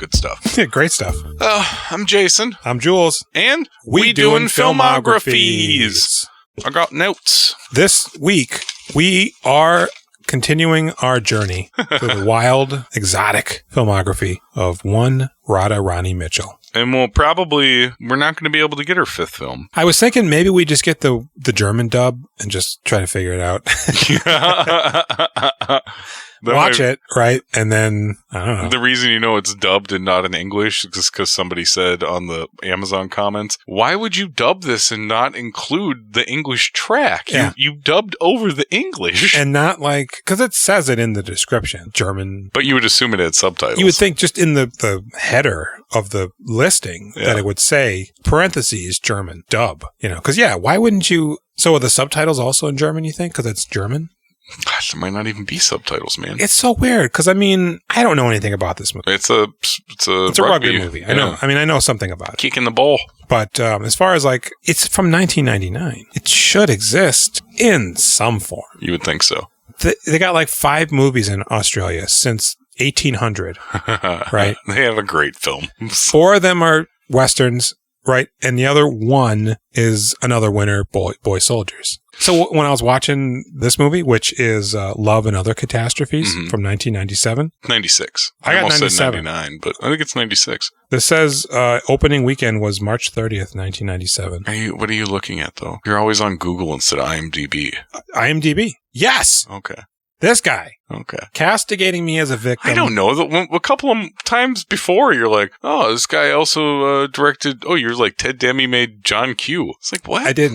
Good stuff. Yeah, great stuff. I'm Jason. I'm Jules. And we doing filmographies. I got notes. This week, we are continuing our journey through the wild, exotic filmography of one Radha Rani Mitchell. And we're not going to be able to get her fifth film. I was thinking maybe we just get the German dub and just try to figure it out. Watch it, right? And then, I don't know. The reason you know it's dubbed and not in English is because somebody said on the Amazon comments, why would you dub this and not include the English track? Yeah. You dubbed over the English. And not because it says it in the description, German. But you would assume it had subtitles. You would think just in the header of the listing that it would say, parentheses, German, dub. Because why wouldn't you? So are the subtitles also in German, you think? Because it's German? Gosh, there might not even be subtitles, man. It's so weird because I don't know anything about this movie. It's a rugby movie. I know. I know something about it. Kicking the ball. But as far as it's from 1999. It should exist in some form. You would think so. They got 5 movies in Australia since 1800, right? They have a great film. 4 of them are Westerns, right? And the other one is another winner, Boy Soldiers. So when I was watching this movie, which is Love and Other Catastrophes from 1997. 96. I got almost 97. Said 99, but I think it's 96. This says opening weekend was March 30th, 1997. What are you looking at, though? You're always on Google instead of IMDb. IMDb. Yes. Okay. This guy. Okay. Castigating me as a victim. I don't know. A couple of times before, you're like, oh, this guy also directed, you're like Ted Demme made John Q. It's like, what? I did.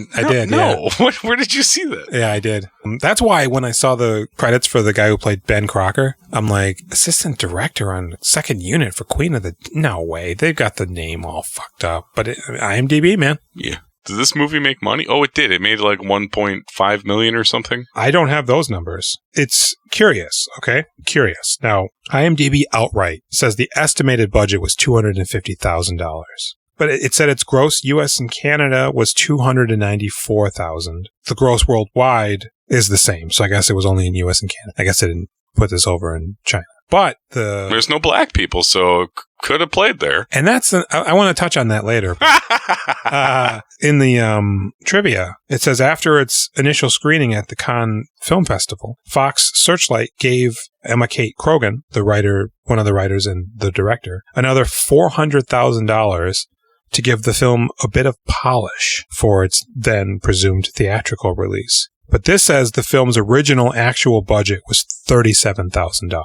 No. Yeah. Where did you see that? Yeah, I did. That's why when I saw the credits for the guy who played Ben Crocker, I'm like, assistant director on second unit for Queen of the... No way. They've got the name all fucked up. But IMDb, man. Yeah. Did this movie make money? Oh, it did. It made 1.5 million or something. I don't have those numbers. It's curious, okay? Curious. Now, IMDb outright says the estimated budget was $250,000. But it said its gross U.S. and Canada was $294,000. The gross worldwide is the same. So I guess it was only in U.S. and Canada. I guess they didn't put this over in China. But there's no black people, so could have played there. And I want to touch on that later. In the trivia, it says after its initial screening at the Cannes Film Festival, Fox Searchlight gave Emma Kate Croghan, one of the writers and the director, another $400,000 to give the film a bit of polish for its then presumed theatrical release. But this says the film's original actual budget was $37,000,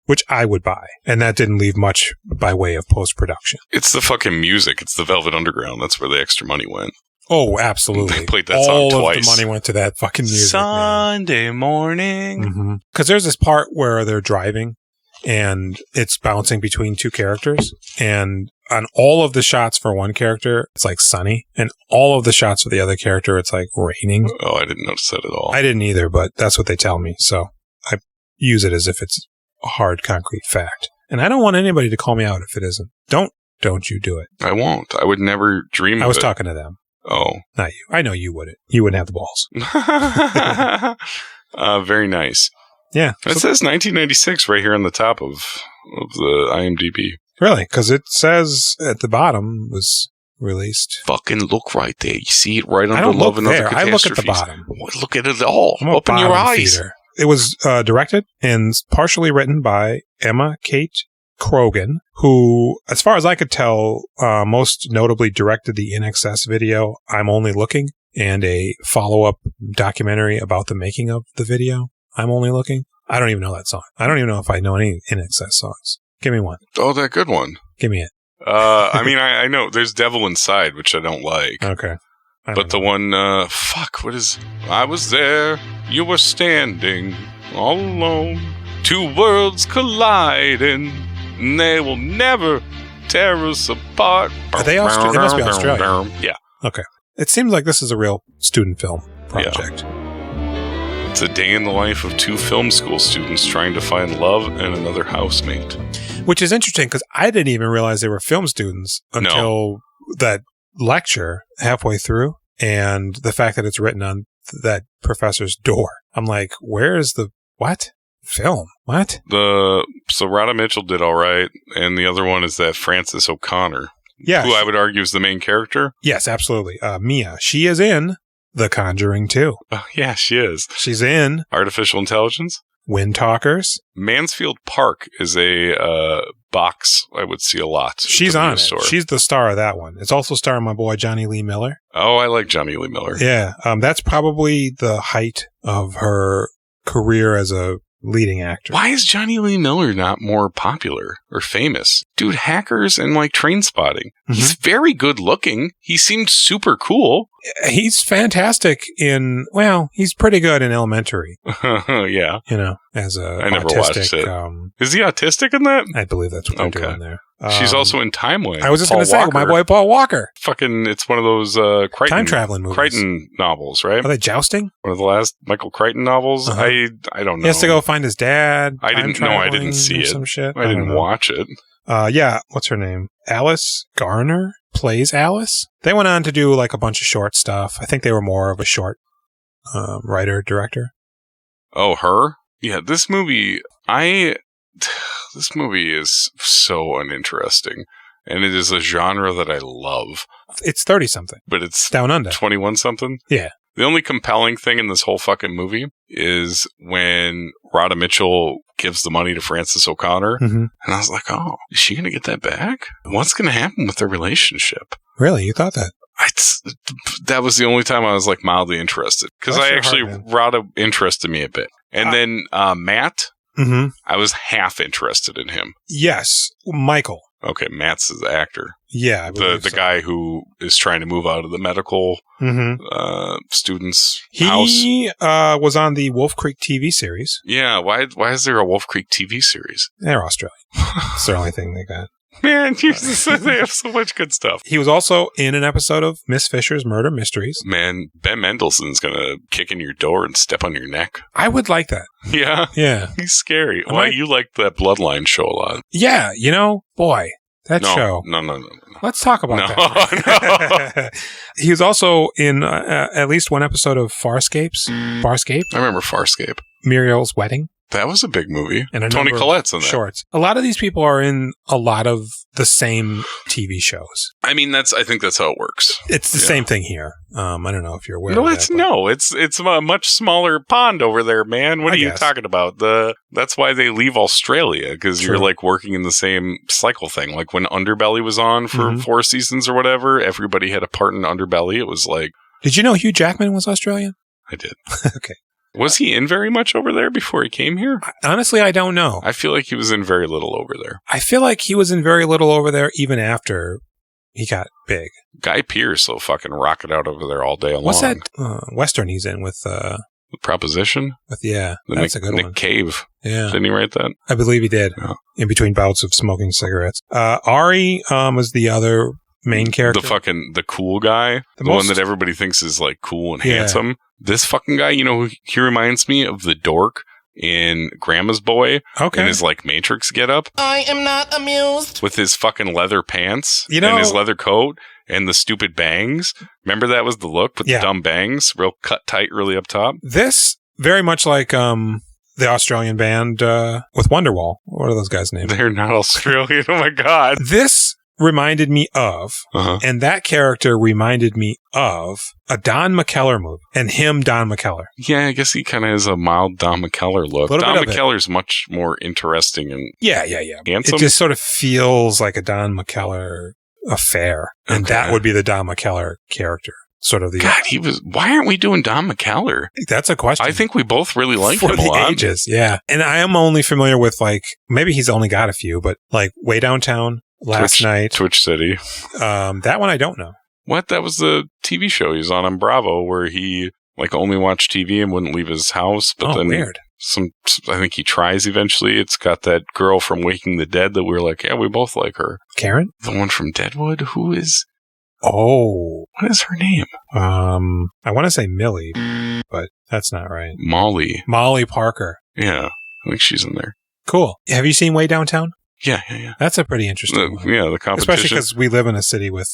which I would buy. And that didn't leave much by way of post-production. It's the fucking music. It's the Velvet Underground. That's where the extra money went. Oh, absolutely. They played that song twice. All of the money went to that fucking music. Sunday morning. Because there's this part where they're driving and it's bouncing between 2 characters. And on all of the shots for one character, it's sunny. And all of the shots for the other character, it's raining. Oh, I didn't notice that at all. I didn't either, but that's what they tell me. So I use it as if it's a hard, concrete fact. And I don't want anybody to call me out if it isn't. Don't you do it. I won't. I would never dream of it. I was talking to them. Oh. Not you. I know you wouldn't. You wouldn't have the balls. Very nice. Yeah. It says 1996 right here on the top of the IMDb. Really? Because it says at the bottom was released. Fucking look right there. You see it right under I don't Love look and Other there. Catastrophes. I look at the bottom. Look at it all. Open your eyes. Feeder. It was directed and partially written by Emma Kate Croghan, who, as far as I could tell, most notably directed the In Excess video, I'm Only Looking, and a follow-up documentary about the making of the video, I'm Only Looking. I don't even know that song. I don't even know if I know any In Excess songs. Give me one. Oh, that good one. Give me it. I know. There's Devil Inside, which I don't like. Okay. But the one, what is... I was there, you were standing, all alone, 2 worlds colliding, and they will never tear us apart. Are they Australian? They must be Australian. Yeah. Okay. It seems like this is a real student film project. Yeah. It's a day in the life of 2 film school students trying to find love and another housemate. Which is interesting because I didn't even realize they were film students until that lecture halfway through, and the fact that it's written on that professor's door. I'm like, where is the what? film. What? So Radha Mitchell did all right, and the other one is that Frances O'Connor, Yeah. who I would argue is the main character. Yes, absolutely. Mia. She is in The Conjuring 2. Oh, yeah, she is. She's in Artificial Intelligence. Wind Talkers. Mansfield Park is a box I would see a lot. She's on it. She's the star of that one. It's also starring my boy Johnny Lee Miller. Oh, I like Johnny Lee Miller. Yeah. That's probably the height of her career as a leading actor. Why is Johnny Lee Miller not more popular or famous? Dude, Hackers and like Train Spotting. Mm-hmm. He's very good looking. He seemed super cool. He's fantastic he's pretty good in Elementary. Yeah. You know, as a I never watched it. Is he autistic in that? I believe that's what they're doing there. She's also in Timeline. I was just going to say, my boy Paul Walker. Fucking, it's one of those Crichton, time traveling movies. Crichton novels, right? Are they jousting? One of the last Michael Crichton novels. Uh-huh. I don't know. He has to go find his dad. I didn't see it. Some shit. I didn't watch it. Yeah, what's her name? Alice Garner plays Alice. They went on to do like a bunch of short stuff. I think they were more of a short writer director. Oh, her? Yeah, this movie is so uninteresting, and it is a genre that I love. It's 30-something. But it's Down Under. 21-something? Yeah. The only compelling thing in this whole fucking movie is when Radha Mitchell gives the money to Frances O'Connor. Mm-hmm. And I was like, oh, is she going to get that back? What's going to happen with their relationship? Really? You thought that? That was the only time I was like mildly interested. Because Radha interested me a bit. And then Matt, mm-hmm. I was half interested in him. Yes. Michael. Okay, Matt's the actor. Yeah, the guy who is trying to move out of the medical student's house. He was on the Wolf Creek TV series. Yeah, why is there a Wolf Creek TV series? They're Australian. It's the only thing they got. Man, they have so much good stuff. He was also in an episode of Miss Fisher's Murder Mysteries. Man, Ben Mendelsohn's going to kick in your door and step on your neck. I would like that. Yeah? Yeah. He's scary. Why you like that Bloodline show a lot? Yeah, boy, that show. No. Let's talk about that. No. He was also in at least one episode of Farscape. I remember Farscape. Muriel's Wedding. That was a big movie. And Toni Collette's in that. Shorts. A lot of these people are in a lot of the same TV shows. I mean, I think that's how it works. It's the same thing here. I don't know if you're aware of that. It's a much smaller pond over there, man. What are you talking about? That's why they leave Australia, because you're like working in the same cycle thing. Like when Underbelly was on for 4 seasons or whatever, everybody had a part in Underbelly. It was like... Did you know Hugh Jackman was Australian? I did. Okay. Was he in very much over there before he came here? Honestly, I don't know. I feel like he was in very little over there. I feel like he was in very little over there even after he got big. Guy Pearce will fucking rock it out over there all day long. What's that Western he's in with... Proposition? That's a good one. Nick Cave. Yeah. Didn't he write that? I believe he did. Yeah. In between bouts of smoking cigarettes. Ari was the other main character. The cool guy. The one that everybody thinks is like cool and handsome. This fucking guy, he reminds me of the dork in Grandma's Boy. Okay. In his like Matrix getup. I am not amused. With his fucking leather pants and his leather coat and the stupid bangs. Remember that was the look with the dumb bangs, real cut tight, really up top. This very much like the Australian band with Wonderwall. What are those guys' names? They're not Australian. Oh my god. This reminded me of, and that character reminded me of a Don McKellar movie, and him, Don McKellar. Yeah, I guess he kind of has a mild Don McKellar look. Don McKellar's much more interesting and handsome. It just sort of feels like a Don McKellar affair, and that would be the Don McKellar character. Sort of the why aren't we doing Don McKellar? That's a question. I think we both really like him a lot. For the ages, yeah. And I am only familiar with maybe he's only got a few, but Way Downtown, Last Night. Twitch City. That one I don't know. What? That was the TV show he was on Bravo where he only watched TV and wouldn't leave his house. But then weird. I think he tries eventually. It's got that girl from Waking the Dead that we were like, yeah, we both like her. Karen? The one from Deadwood? Who is... Oh. What is her name? I want to say Millie, but that's not right. Molly Parker. Yeah, I think she's in there. Cool. Have you seen Way Downtown? Yeah. That's a pretty interesting one. Yeah, the competition. Especially because we live in a city with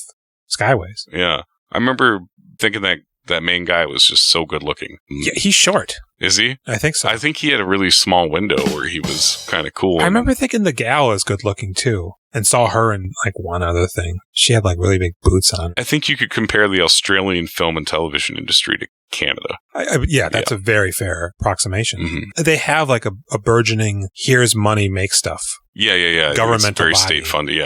skyways. Yeah. I remember thinking that That main guy was just so good looking. Yeah, he's short. Is he? I think so. I think he had a really small window where he was kind of cool. I remember thinking the gal is good looking too, and saw her in like one other thing. She had like really big boots on. I think you could compare the Australian film and television industry to Canada. Yeah, that's a very fair approximation. Mm-hmm. They have like a burgeoning, here's money, make stuff. Yeah. Governmental it's very body. state funded.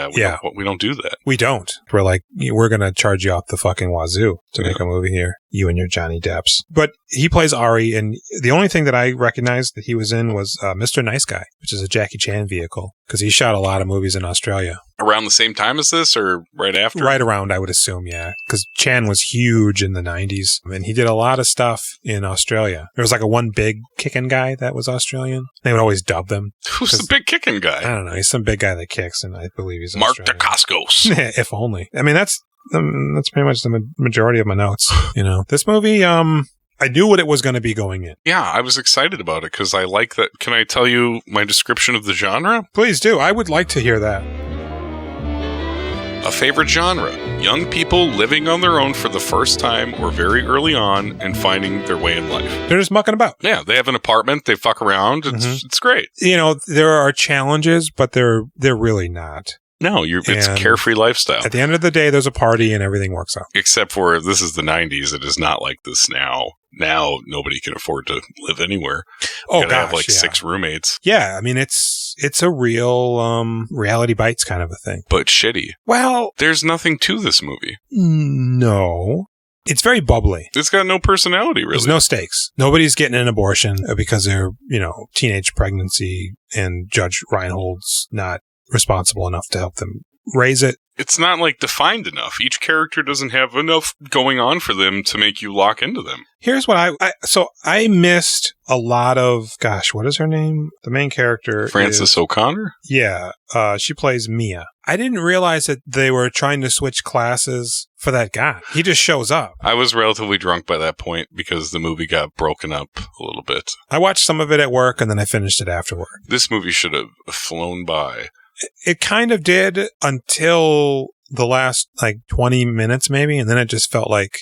We don't do that. We don't. We're like, we're going to charge you out the fucking wazoo to make a movie here. You and your Johnny Depps. But he plays Ari, and the only thing that I recognized that he was in was Mr. Nice Guy, which is a Jackie Chan vehicle, because he shot a lot of movies in Australia. Around the same time as this, or right after? Right around, I would assume, yeah. Because Chan was huge in the 90s, and he did a lot of stuff in Australia. There was like a one big kicking guy that was Australian. They would always dub them. Who's the big kicking guy? I don't know. He's some big guy that kicks, and I believe he's Mark Australian. Dacascos. If only. I mean, that's pretty much the majority of my notes. This movie, I knew what it was going to be going in. Yeah, I was excited about it because I like that. Can I tell you my description of the genre? Please do. I would like to hear that. A favorite genre. Young people living on their own for the first time or very early on and finding their way in life. They're just mucking about. Yeah, they have an apartment. They fuck around. It's great. There are challenges, but they're really not. No, it's a carefree lifestyle. At the end of the day, there's a party and everything works out. Except for this is the 90s. It is not like this now. Now, nobody can afford to live anywhere. Oh, gotta have like yeah. 6 roommates. Yeah, I mean, it's a real Reality Bites kind of a thing. But shitty. Well, there's nothing to this movie. No. It's very bubbly. It's got no personality, really. There's no stakes. Nobody's getting an abortion because they're, teenage pregnancy, and Judge Reinhold's not responsible enough to help them raise it. It's not like defined enough. Each character doesn't have enough going on for them to make you lock into them. Here's what I missed a lot of, what is her name? The main character Frances O'Connor? Yeah. She plays Mia. I didn't realize that they were trying to switch classes for that guy. He just shows up. I was relatively drunk by that point because the movie got broken up a little bit. I watched some of it at work and then I finished it afterward. This movie should have flown by. It kind of did until the last 20 minutes maybe, and then it just felt like,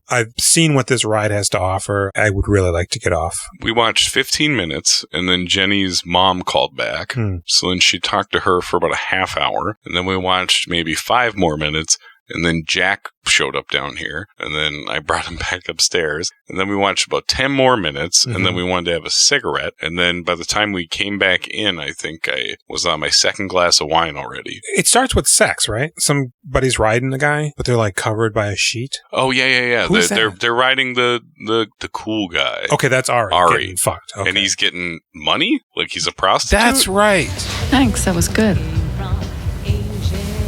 I've seen what this ride has to offer. I would really like to get off. We watched 15 minutes, and then Jenny's mom called back. So then she talked to her for about a half hour, and then we watched maybe 5 more minutes, and then Jack showed up down here, and then I brought him back upstairs, and then we watched about 10 more minutes, and then we wanted to have a cigarette, and then by the time we came back in, I think I was on my second glass of wine already. It starts with sex, right? Somebody's riding the guy, but they're covered by a sheet. Oh, yeah. Who's that? They're riding the cool guy. Okay, that's Ari. Getting fucked. Okay. And he's getting money? Like he's a prostitute? That's right. Thanks, that was good.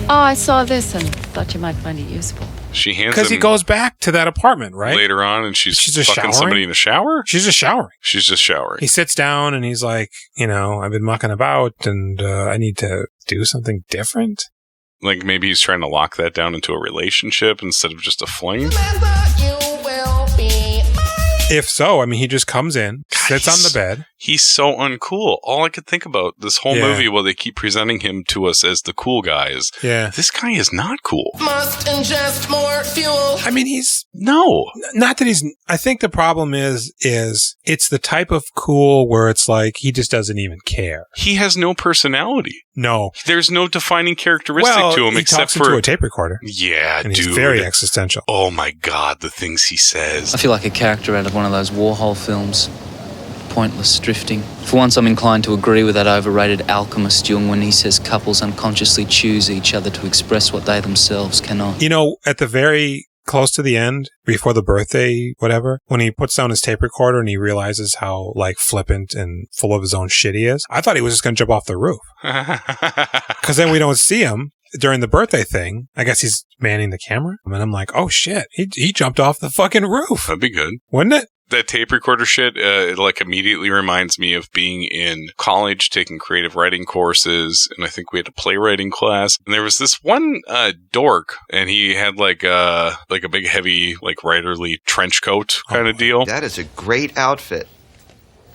Oh, I saw this and thought you might find it useful. She hands him... Because he goes back to that apartment, right? Later on, and she's just fucking showering? somebody in the shower? She's just showering. She's just showering. He sits down and he's like, I've been mucking about and I need to do something different. Like maybe he's trying to lock that down into a relationship instead of just a fling? If so, he just comes in, sits on the bed. He's so uncool. All I could think about this whole movie while they keep presenting him to us as the cool guy is, this guy is not cool. Must ingest more fuel. He's... No. Not that he's... I think the problem is it's the type of cool where it's like he just doesn't even care. He has no personality. No. There's no defining characteristic to him he except talks for... into a tape recorder. Yeah, and dude. He's very existential. Oh my God, the things he says. I feel like a character out of one of those Warhol films. Pointless drifting. For once, I'm inclined to agree with that overrated alchemist Jung when he says couples unconsciously choose each other to express what they themselves cannot. At the very close to the end, before the birthday, whatever, when he puts down his tape recorder and he realizes how flippant and full of his own shit he is, I thought he was just going to jump off the roof. Because then we don't see him during the birthday thing. I guess he's manning the camera. And I'm like, oh shit, he jumped off the fucking roof. That'd be good. Wouldn't it? That tape recorder shit, it immediately reminds me of being in college, taking creative writing courses, and I think we had a playwriting class. And there was this one dork, and he had a big heavy writerly trench coat kind of deal. That is a great outfit.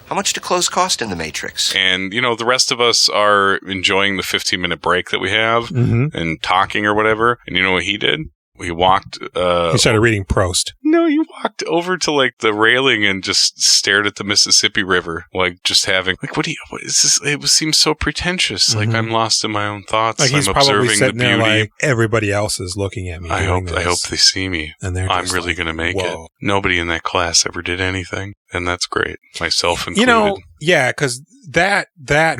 How much do clothes cost in the Matrix? And, the rest of us are enjoying the 15-minute break that we have and talking or whatever. And you know what he did? He walked. He started reading Proust. No, he walked over to like the railing and just stared at the Mississippi River, like just having like, what is this? It seems so pretentious. Like I'm lost in my own thoughts. Like he's I'm probably observing sitting the beauty. there like everybody else is looking at me. I hope they see me. And I'm really going to make it. Nobody in that class ever did anything, and that's great. Myself included. You know, yeah, because that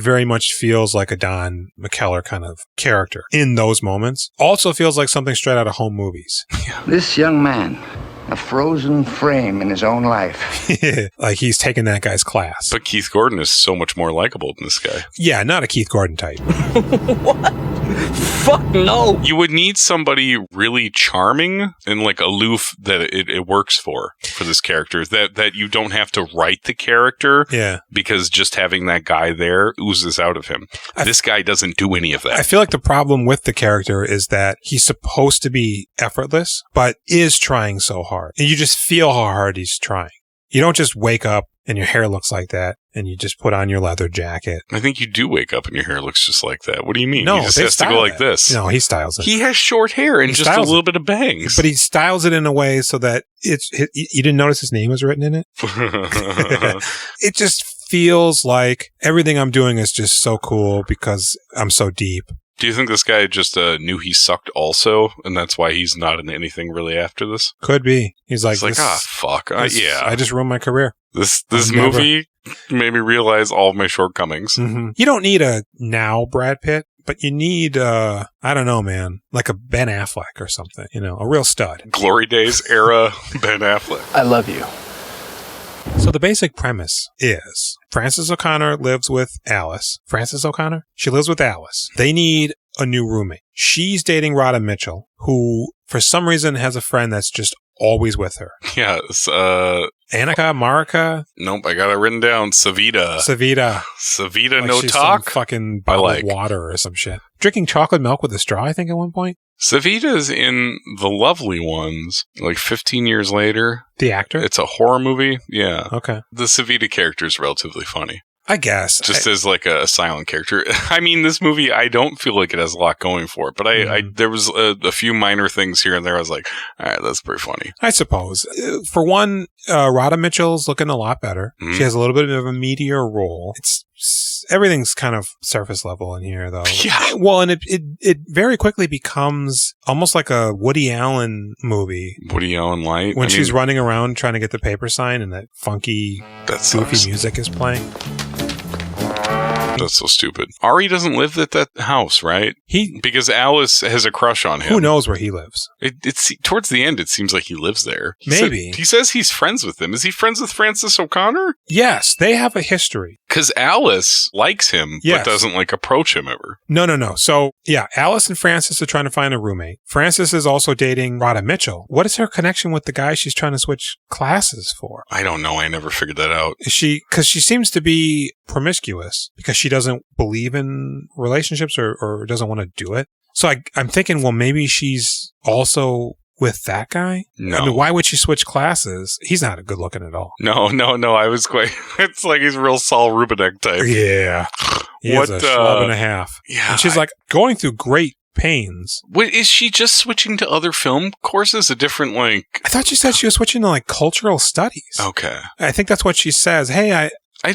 very much feels like a Don McKellar kind of character in those moments. Also feels like something straight out of home movies. This young man, a frozen frame in his own life. Like he's taking that guy's class. But Keith Gordon is so much more likable than this guy. Yeah, not a Keith Gordon type. What? Fuck no. You would need somebody really charming and like aloof that it works for this character. That you don't have to write the character. Yeah. Because just having that guy there oozes out of him. This guy doesn't do any of that. I feel like the problem with the character is that he's supposed to be effortless, but is trying so hard. And you just feel how hard he's trying. You don't just wake up and your hair looks like that and you just put on your leather jacket. I think you do wake up and your hair looks just like that. What do you mean? No, he just has to go like this. No, he styles it. He has short hair and just a little bit of bangs. But he styles it in a way so that you didn't notice his name was written in it? It just feels like everything I'm doing is just so cool because I'm so deep. Do you think this guy just knew he sucked also, and that's why he's not in anything really after this? Could be. He's like, fuck. Yeah. I just ruined my career. This movie made me realize all of my shortcomings. Mm-hmm. You don't need a now Brad Pitt, but you need, I don't know, man, like a Ben Affleck or something, a real stud. Glory Days era Ben Affleck. I love you. So the basic premise is Frances O'Connor lives with Alice. Frances O'Connor? She lives with Alice. They need a new roommate. She's dating Radha Mitchell, who for some reason has a friend that's just always with her. Yeah. Annika, Marika? Nope, I got it written down. Savita, like no she's talk. Some fucking bottled water or some shit. Drinking chocolate milk with a straw, I think, at one point. Savita's in The Lovely Ones, like 15 years later. The actor? It's a horror movie. Yeah. Okay. The Savita character is relatively funny. I guess. Just as like a silent character. I mean, this movie, I don't feel like it has a lot going for it, but there was a few minor things here and there. I was like, all right, that's pretty funny. I suppose. For one, Radha Mitchell's looking a lot better. Mm-hmm. She has a little bit of a meatier role. Everything's kind of surface level in here, though. Yeah. Well, and it very quickly becomes almost like a Woody Allen movie. Woody Allen light. When she's running around trying to get the paper sign and that funky, goofy music is playing. That's so stupid. Ari doesn't live at that house, right? Because Alice has a crush on him. Who knows where he lives? It's towards the end, it seems like he lives there. Maybe. He says he's friends with him. Is he friends with Frances O'Connor? Yes, they have a history. Because Alice likes him, but doesn't approach him ever. No. So, yeah, Alice and Frances are trying to find a roommate. Frances is also dating Radha Mitchell. What is her connection with the guy she's trying to switch classes for? I don't know. I never figured that out. Because she seems to be promiscuous because she doesn't believe in relationships or doesn't want to do it. So I'm thinking, well, maybe she's also with that guy? No. I mean, why would she switch classes? He's not good looking at all. No. I was quite... It's like he's a real Saul Rubinek type. Yeah. He has a schlub and a half. Yeah. And she's going through great pains. Wait, is she just switching to other film courses? A different, I thought you said she was switching to, cultural studies. Okay. I think that's what she says. Hey,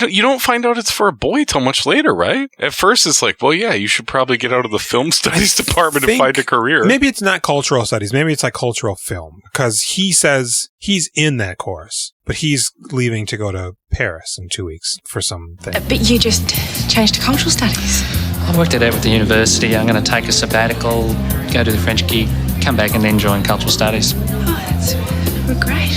you don't find out it's for a boy till much later, right? At first, it's like, well, yeah, you should probably get out of the film studies department and find a career. Maybe it's not cultural studies. Maybe it's cultural film. Because he says he's in that course, but he's leaving to go to Paris in 2 weeks for something. But you just changed to cultural studies. I worked it out with the university. I'm going to take a sabbatical, go to the French gig, come back and then join cultural studies. Oh, that's great.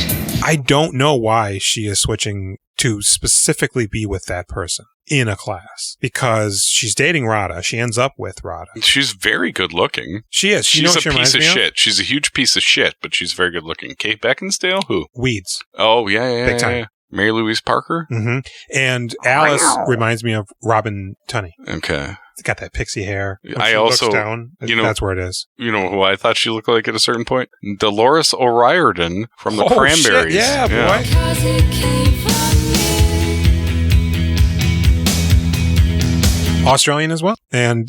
I don't know why she is switching to specifically be with that person in a class, because she's dating Radha. She ends up with Radha. She's very good looking. She is. She's a piece of shit. She's a huge piece of shit, but she's very good looking. Kate Beckinsale? Who? Weeds. Oh, yeah. Big time. Yeah. Mary Louise Parker? Mm-hmm. And Alice reminds me of Robin Tunney. Okay. Got that pixie hair. I also, looks down, that's where it is. You know who I thought she looked like at a certain point? Dolores O'Riordan from the Cranberries. Shit. Yeah, boy. Australian as well. And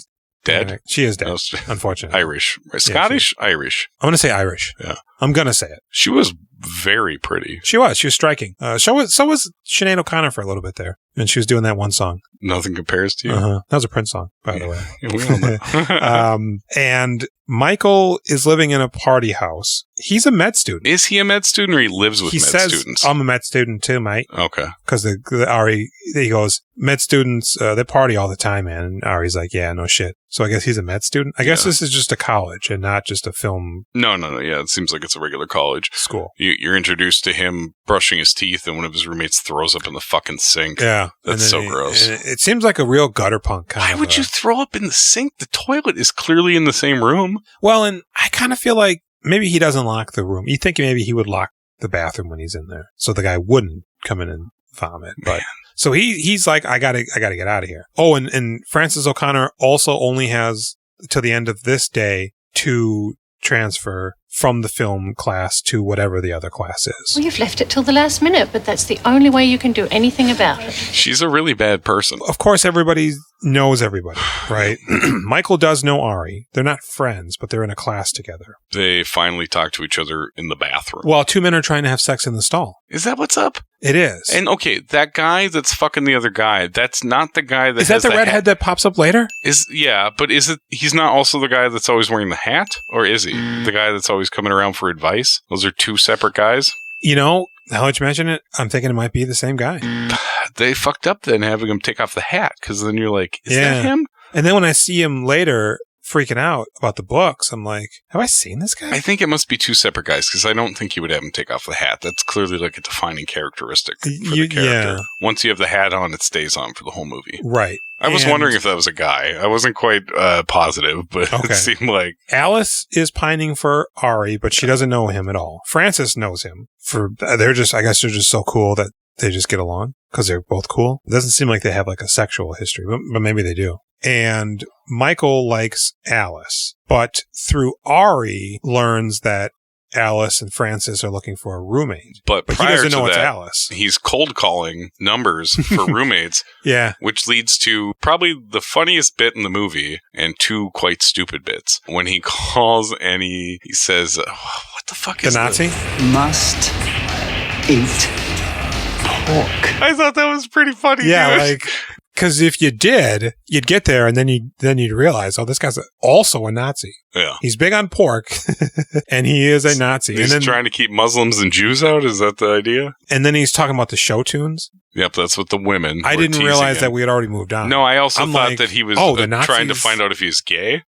Dead? She is dead, No, it's unfortunately. Irish. Scottish? Irish. I'm going to say Irish. Yeah. I'm going to say it. She was very pretty. She was striking. So was Sinead O'Connor for a little bit there. And she was doing that one song. Nothing compares to you. That was a Prince song, by the way. Yeah, we all know. And Michael is living in a party house. He's a med student. Is he a med student or he lives with He med says, students? I'm a med student too, mate. Okay. Because Ari, he goes, med students, they party all the time, man. And Ari's like, yeah, no shit. So I guess he's a med student. I guess this is just a college and not just a film. No. Yeah, it seems like it's a regular college school. You're introduced to him brushing his teeth, and one of his roommates throws up in the fucking sink. Yeah, that's so gross. It seems like a real gutter punk kind of. Why would you throw up in the sink? The toilet is clearly in the same room. Well, and I kind of feel like maybe he doesn't lock the room. You think maybe he would lock the bathroom when he's in there, so the guy wouldn't come in and vomit. But so he's like, I gotta get out of here. Oh, and Frances O'Connor also only has till the end of this day to transfer from the film class to whatever the other class is. Well, you've left it till the last minute, but that's the only way you can do anything about it. She's a really bad person. Of course, everybody knows everybody, right? Michael does know Ari. They're not friends, but they're in a class together. They finally talk to each other in the bathroom. While two men are trying to have sex in the stall. Is that what's up? It is. And okay, that guy that's fucking the other guy, that's not the guy that is that has the redhead that pops up later? But is it? He's not also the guy that's always wearing the hat, or is he the guy that's always coming around for advice? Those are two separate guys. You know, now that you mention it, I'm thinking it might be the same guy. They fucked up then having him take off the hat, because then you're like, is that him? And then when I see him later freaking out about the books, I'm like, have I seen this guy? I think it must be two separate guys, because I don't think you would have him take off the hat. That's clearly like a defining characteristic for the character. Yeah. Once you have the hat on, it stays on for the whole movie. Right. I was wondering if that was a guy. I wasn't quite positive, but it seemed like... Alice is pining for Ari, but she doesn't know him at all. Frances knows him. I guess they're just so cool that they just get along because they're both cool. It doesn't seem like they have like a sexual history, but maybe they do. And Michael likes Alice, but through Ari learns that Alice and Frances are looking for a roommate. But he doesn't know it's Alice. He's cold calling numbers for roommates. Yeah. Which leads to probably the funniest bit in the movie and two quite stupid bits. When he calls and he says, what the fuck is the Nazi? Must eat pork. I thought that was pretty funny. Yeah, dude. like... Because if you did, you'd get there and then you'd realize, oh, this guy's also a Nazi. Yeah. He's big on pork and he is a Nazi. He's trying to keep Muslims and Jews out? Is that the idea? And then he's talking about the show tunes. Yep, that's what the women I didn't realize that we had already moved on. No, I also thought that he was trying to find out if he's gay.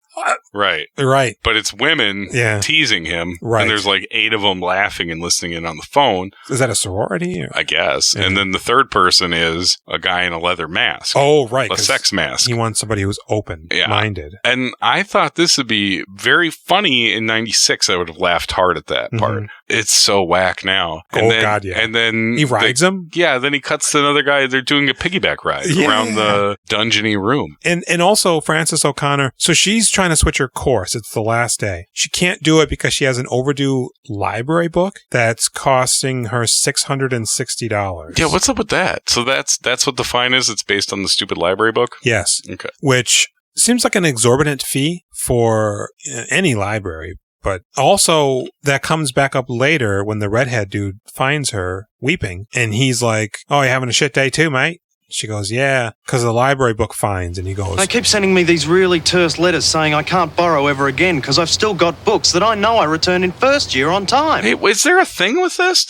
Right. Right. But it's women teasing him. Right. And there's like 8 of them laughing and listening in on the phone. Is that a sorority? Or? I guess. Yeah. And then the third person is a guy in a leather mask. Oh, right. A sex mask. He wants somebody who's open-minded. Yeah. And I thought this would be very funny in 96. I would have laughed hard at that part. It's so whack now. And God, yeah. And then... He rides him? Yeah, then he cuts to another guy. They're doing a piggyback ride around the dungeony room. And also Frances O'Connor, so she's trying to switch her course. It's the last day. She can't do it because she has an overdue library book that's costing her $660. Yeah, what's up with that? So that's what the fine is? It's based on the stupid library book? Yes. Okay. Which seems like an exorbitant fee for any library. But also, that comes back up later when the redhead dude finds her weeping. And he's like, oh, you having a shit day too, mate? She goes, yeah, because the library book fines. And he goes... They keep sending me these really terse letters saying I can't borrow ever again because I've still got books that I know I returned in first year on time. Hey, is there a thing with this?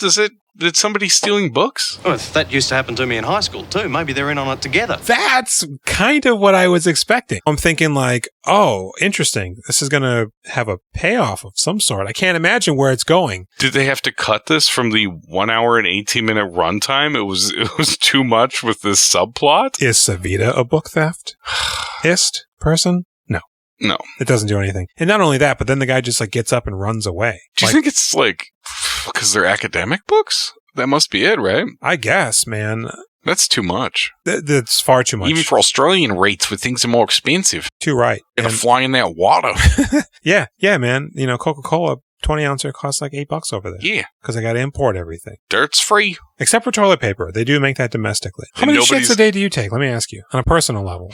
Did somebody stealing books? Well, that used to happen to me in high school, too. Maybe they're in on it together. That's kind of what I was expecting. I'm thinking like, oh, interesting. This is going to have a payoff of some sort. I can't imagine where it's going. Did they have to cut this from the 1 hour and 18-minute runtime? It was too much with this subplot? Is Savita a book theft? Person? No. It doesn't do anything. And not only that, but then the guy just like gets up and runs away. Do you think it's like because they're academic books? That must be it, right? I guess, man. That's too much. That's far too much. Even for Australian rates where things are more expensive. Too right. Gotta fly in that water. Yeah, man. You know, Coca-Cola, 20 ouncer costs like $8 over there. Yeah. Because they got to import everything. Dirt's free. Except for toilet paper. They do make that domestically. How many shits a day do you take? Let me ask you. On a personal level.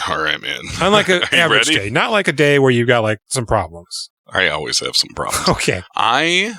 All right, man. On like an Are you average ready? day. Not like a day where you've got like some problems. I always have some problems. Okay. I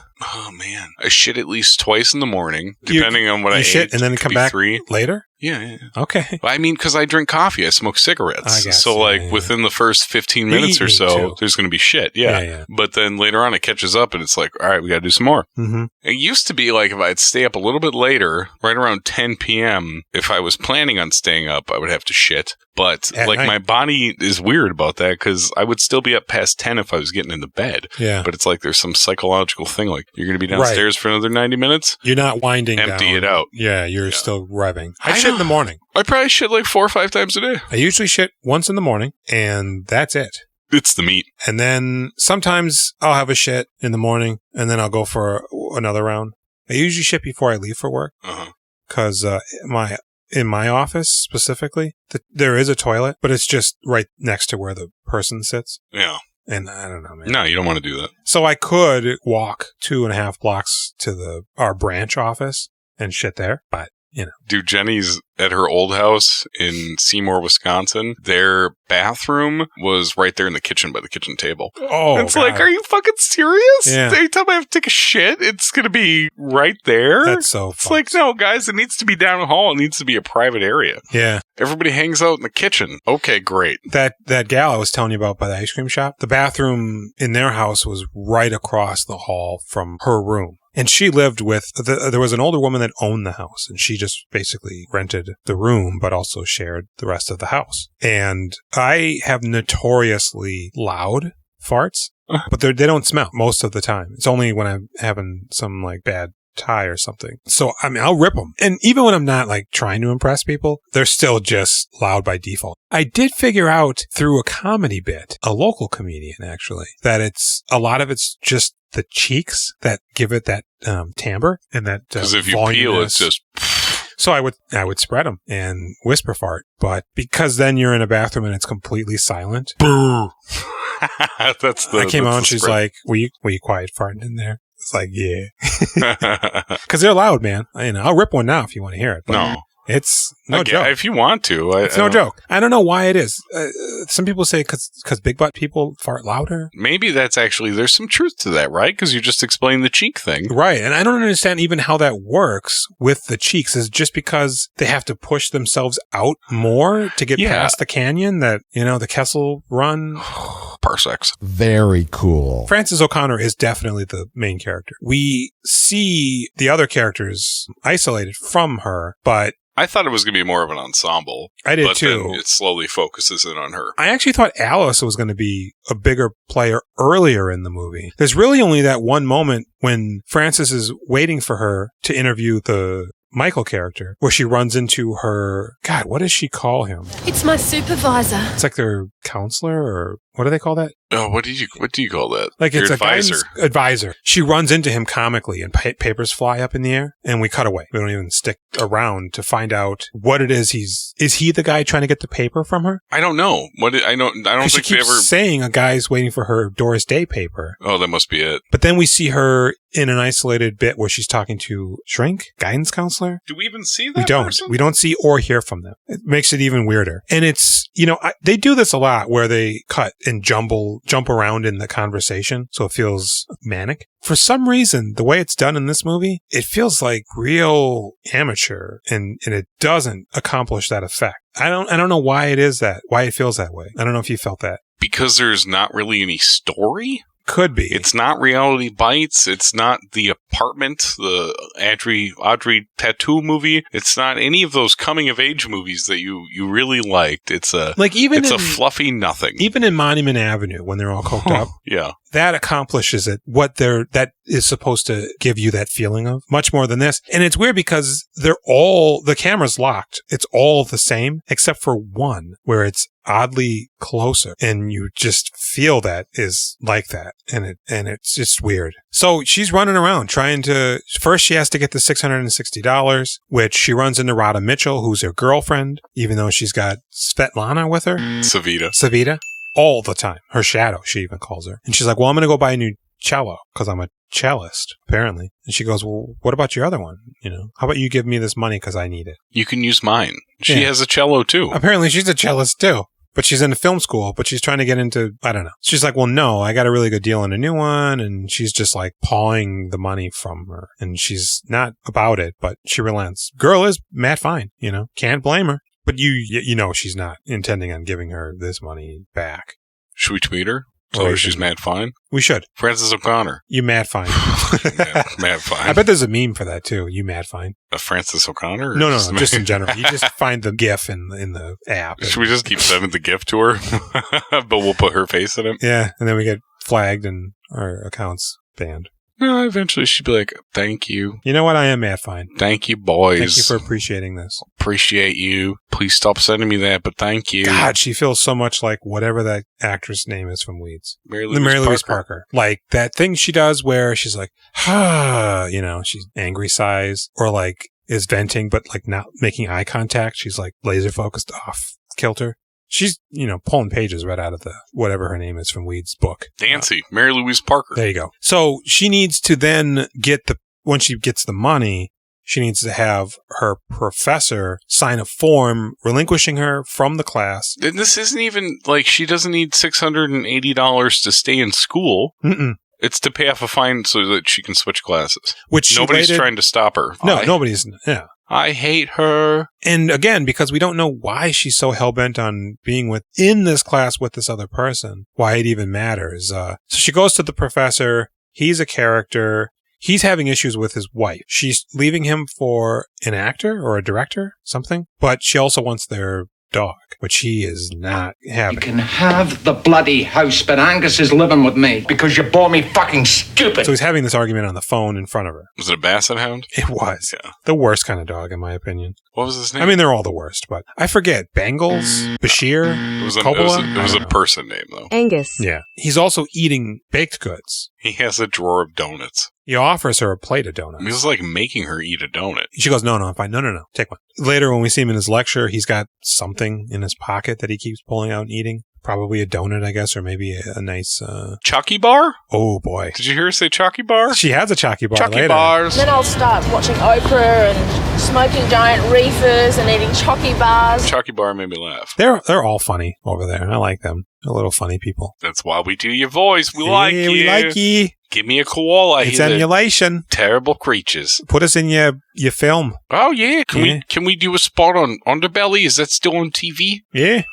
shit at least twice in the morning, depending on what I shit ate. and then It could come be back 3. later? Yeah. Okay. I mean, because I drink coffee, I smoke cigarettes. I guess, so, yeah. within the first 15 You minutes eat or meat, so, too. there's going to be shit. Yeah. But then later on, it catches up and it's like, all right, we got to do some more. Mm-hmm. It used to be like if I'd stay up a little bit later, right around 10 p.m., if I was planning on staying up, I would have to shit. But At like night. my body is weird about that because I would still be up past 10 if I was getting into bed. Yeah. But it's like there's some psychological thing like you're going to be downstairs for another 90 minutes. You're not winding Empty down. it out. Yeah, you're still revving. I I shit in know. the morning. I probably shit like 4 or 5 times a day. I usually shit once in the morning, and that's it. It's the meat. And then sometimes I'll have a shit in the morning, and then I'll go for another round. I usually shit before I leave for work, because in my office specifically, there is a toilet, but it's just right next to where the person sits. Yeah. And I don't know, man. No, you don't want to do that. So I could walk 2.5 blocks to our branch office and shit there, but you know. Dude, Jenny's at her old house in Seymour, Wisconsin. Their bathroom was right there in the kitchen by the kitchen table. Oh, it's like, are you fucking serious? Yeah. Anytime I have to take a shit, it's going to be right there? That's so It's like, no, guys, it needs to be down the hall. It needs to be a private area. Yeah. Everybody hangs out in the kitchen. Okay, great. That gal I was telling you about by the ice cream shop, the bathroom in their house was right across the hall from her room. And she lived with, there was an older woman that owned the house, and she just basically rented the room, but also shared the rest of the house. And I have notoriously loud farts, but they don't smell most of the time. It's only when I'm having some like bad tie or something. So, I mean, I'll rip them. And even when I'm not like trying to impress people, they're still just loud by default. I did figure out through a comedy bit, a local comedian actually, that a lot of it's just the cheeks that give it that timbre and that because if you peel, it's just. So I would spread them and whisper fart, but because then you're in a bathroom and it's completely silent. Boo. I came out and she's like, "Were you quiet farting in there?" It's like, yeah, because they're loud, man. I'll rip one now if you want to hear it. But no. It's no joke. If you want to. It's no joke. I don't know why it is. Some people say because big butt people fart louder. Maybe there's some truth to that, right? Because you just explained the cheek thing. Right. And I don't understand even how that works with the cheeks. Is it just because they have to push themselves out more to get past the canyon that, the Kessel Run? Parsecs. Very cool. Frances O'Connor is definitely the main character. We see the other characters isolated from her, but I thought it was going to be more of an ensemble. I did but too. Then it slowly focuses in on her. I actually thought Alice was going to be a bigger player earlier in the movie. There's really only that one moment when Frances is waiting for her to interview the Michael character, where she runs into her, God, what does she call him? It's my supervisor. It's like their counselor, or what do they call that? Oh, what do you call that? Like your it's advisor. A advisor. She runs into him comically and papers fly up in the air and we cut away. We don't even stick around to find out what it is is he the guy trying to get the paper from her? I don't know. I don't think she keeps saying a guy's waiting for her Doris Day paper. Oh, that must be it. But then we see her in an isolated bit where she's talking to Shrink, guidance counselor. Do we even see that? We don't. person? We don't see or hear from them. It makes it even weirder. And it's, they do this a lot where they cut and jump around in the conversation. So it feels manic. For some reason, the way it's done in this movie, it feels like real amateur and it doesn't accomplish that effect. I don't know why it feels that way. I don't know if you felt that. Because there's not really any story? Could be. It's not Reality Bites. It's not The Apartment, the Audrey Tattoo movie. It's not any of those coming of age movies that you really liked. It's a fluffy nothing. Even in Monument Avenue when they're all coked up. Yeah. That accomplishes it. That is supposed to give you that feeling of much more than this. And it's weird because the camera's locked. It's all the same except for one where it's oddly closer and you just feel that is like that. And it's just weird. So she's running around first she has to get the $660, which she runs into Radha Mitchell, who's her girlfriend, even though she's got Svetlana with her. Savita. All the time. Her shadow, she even calls her. And she's like, well, I'm going to go buy a new cello because I'm a cellist, apparently. And she goes, well, what about your other one? How about you give me this money because I need it? You can use mine. She has a cello, too. Apparently, she's a cellist, too. But she's in a film school, but she's trying to get into, I don't know. She's like, well, no, I got a really good deal on a new one. And she's just like pawing the money from her. And she's not about it, but she relents. Girl is mad fine, Can't blame her. But she's not intending on giving her this money back. Should we tweet her? Tell her she's mad fine? We should. Frances O'Connor. You mad fine. mad fine. I bet there's a meme for that, too. You mad fine. Frances O'Connor? No, just in general. You just find the GIF in the app. Should we just keep sending the GIF to her? But we'll put her face in it? Yeah, and then we get flagged and our accounts banned. No, eventually she'd be like, thank you. You know what? I am mad fine. Thank you, boys. Thank you for appreciating this. Appreciate you. Please stop sending me that, but thank you. God, she feels so much like whatever that actress name is from Weeds. Mary Louise Parker. Like that thing she does where she's like, she's angry sighs or like is venting, but like not making eye contact. She's like laser focused off kilter. She's, pulling pages right out of the whatever her name is from Weed's book. Nancy, Mary Louise Parker. There you go. So she needs to then when she gets the money, she needs to have her professor sign a form relinquishing her from the class. And this isn't even like she doesn't need $680 to stay in school. Mm-mm. It's to pay off a fine so that she can switch classes. Which nobody's trying to stop her. No, nobody's. Yeah. I hate her. And again, because we don't know why she's so hell-bent on being in this class with this other person, why it even matters. So she goes to the professor. He's a character. He's having issues with his wife. She's leaving him for an actor or a director, something. But she also wants their dog, which he is not having. You can have the bloody house, but Angus is living with me because you bore me fucking stupid. So he's having this argument on the phone in front of her. Was it a basset hound? It was. Yeah. The worst kind of dog, in my opinion. What was his name? I mean, they're all the worst, but I forget. Bangles? Bashir? It was Coppola? a person name, though. Angus. Yeah. He's also eating baked goods. He has a drawer of donuts. He offers her a plate of donuts. He was like making her eat a donut. She goes, no, I'm fine. No. Take one. Later, when we see him in his lecture, he's got something in his pocket that he keeps pulling out and eating. Probably a donut, I guess, or maybe a nice... Chalky bar? Oh, boy. Did you hear her say chalky bar? She has a chalky bar Chalky later. bars. Then I'll start watching Oprah and smoking giant reefers and eating chalky bars. Chalky bar made me laugh. They're all funny over there. I like them. They're little funny people. That's why we do your voice. We like you. We like you. Give me a koala. It's emulation. Terrible creatures. Put us in your film. Oh, yeah. Can we do a spot on Underbelly? Is that still on TV? Yeah.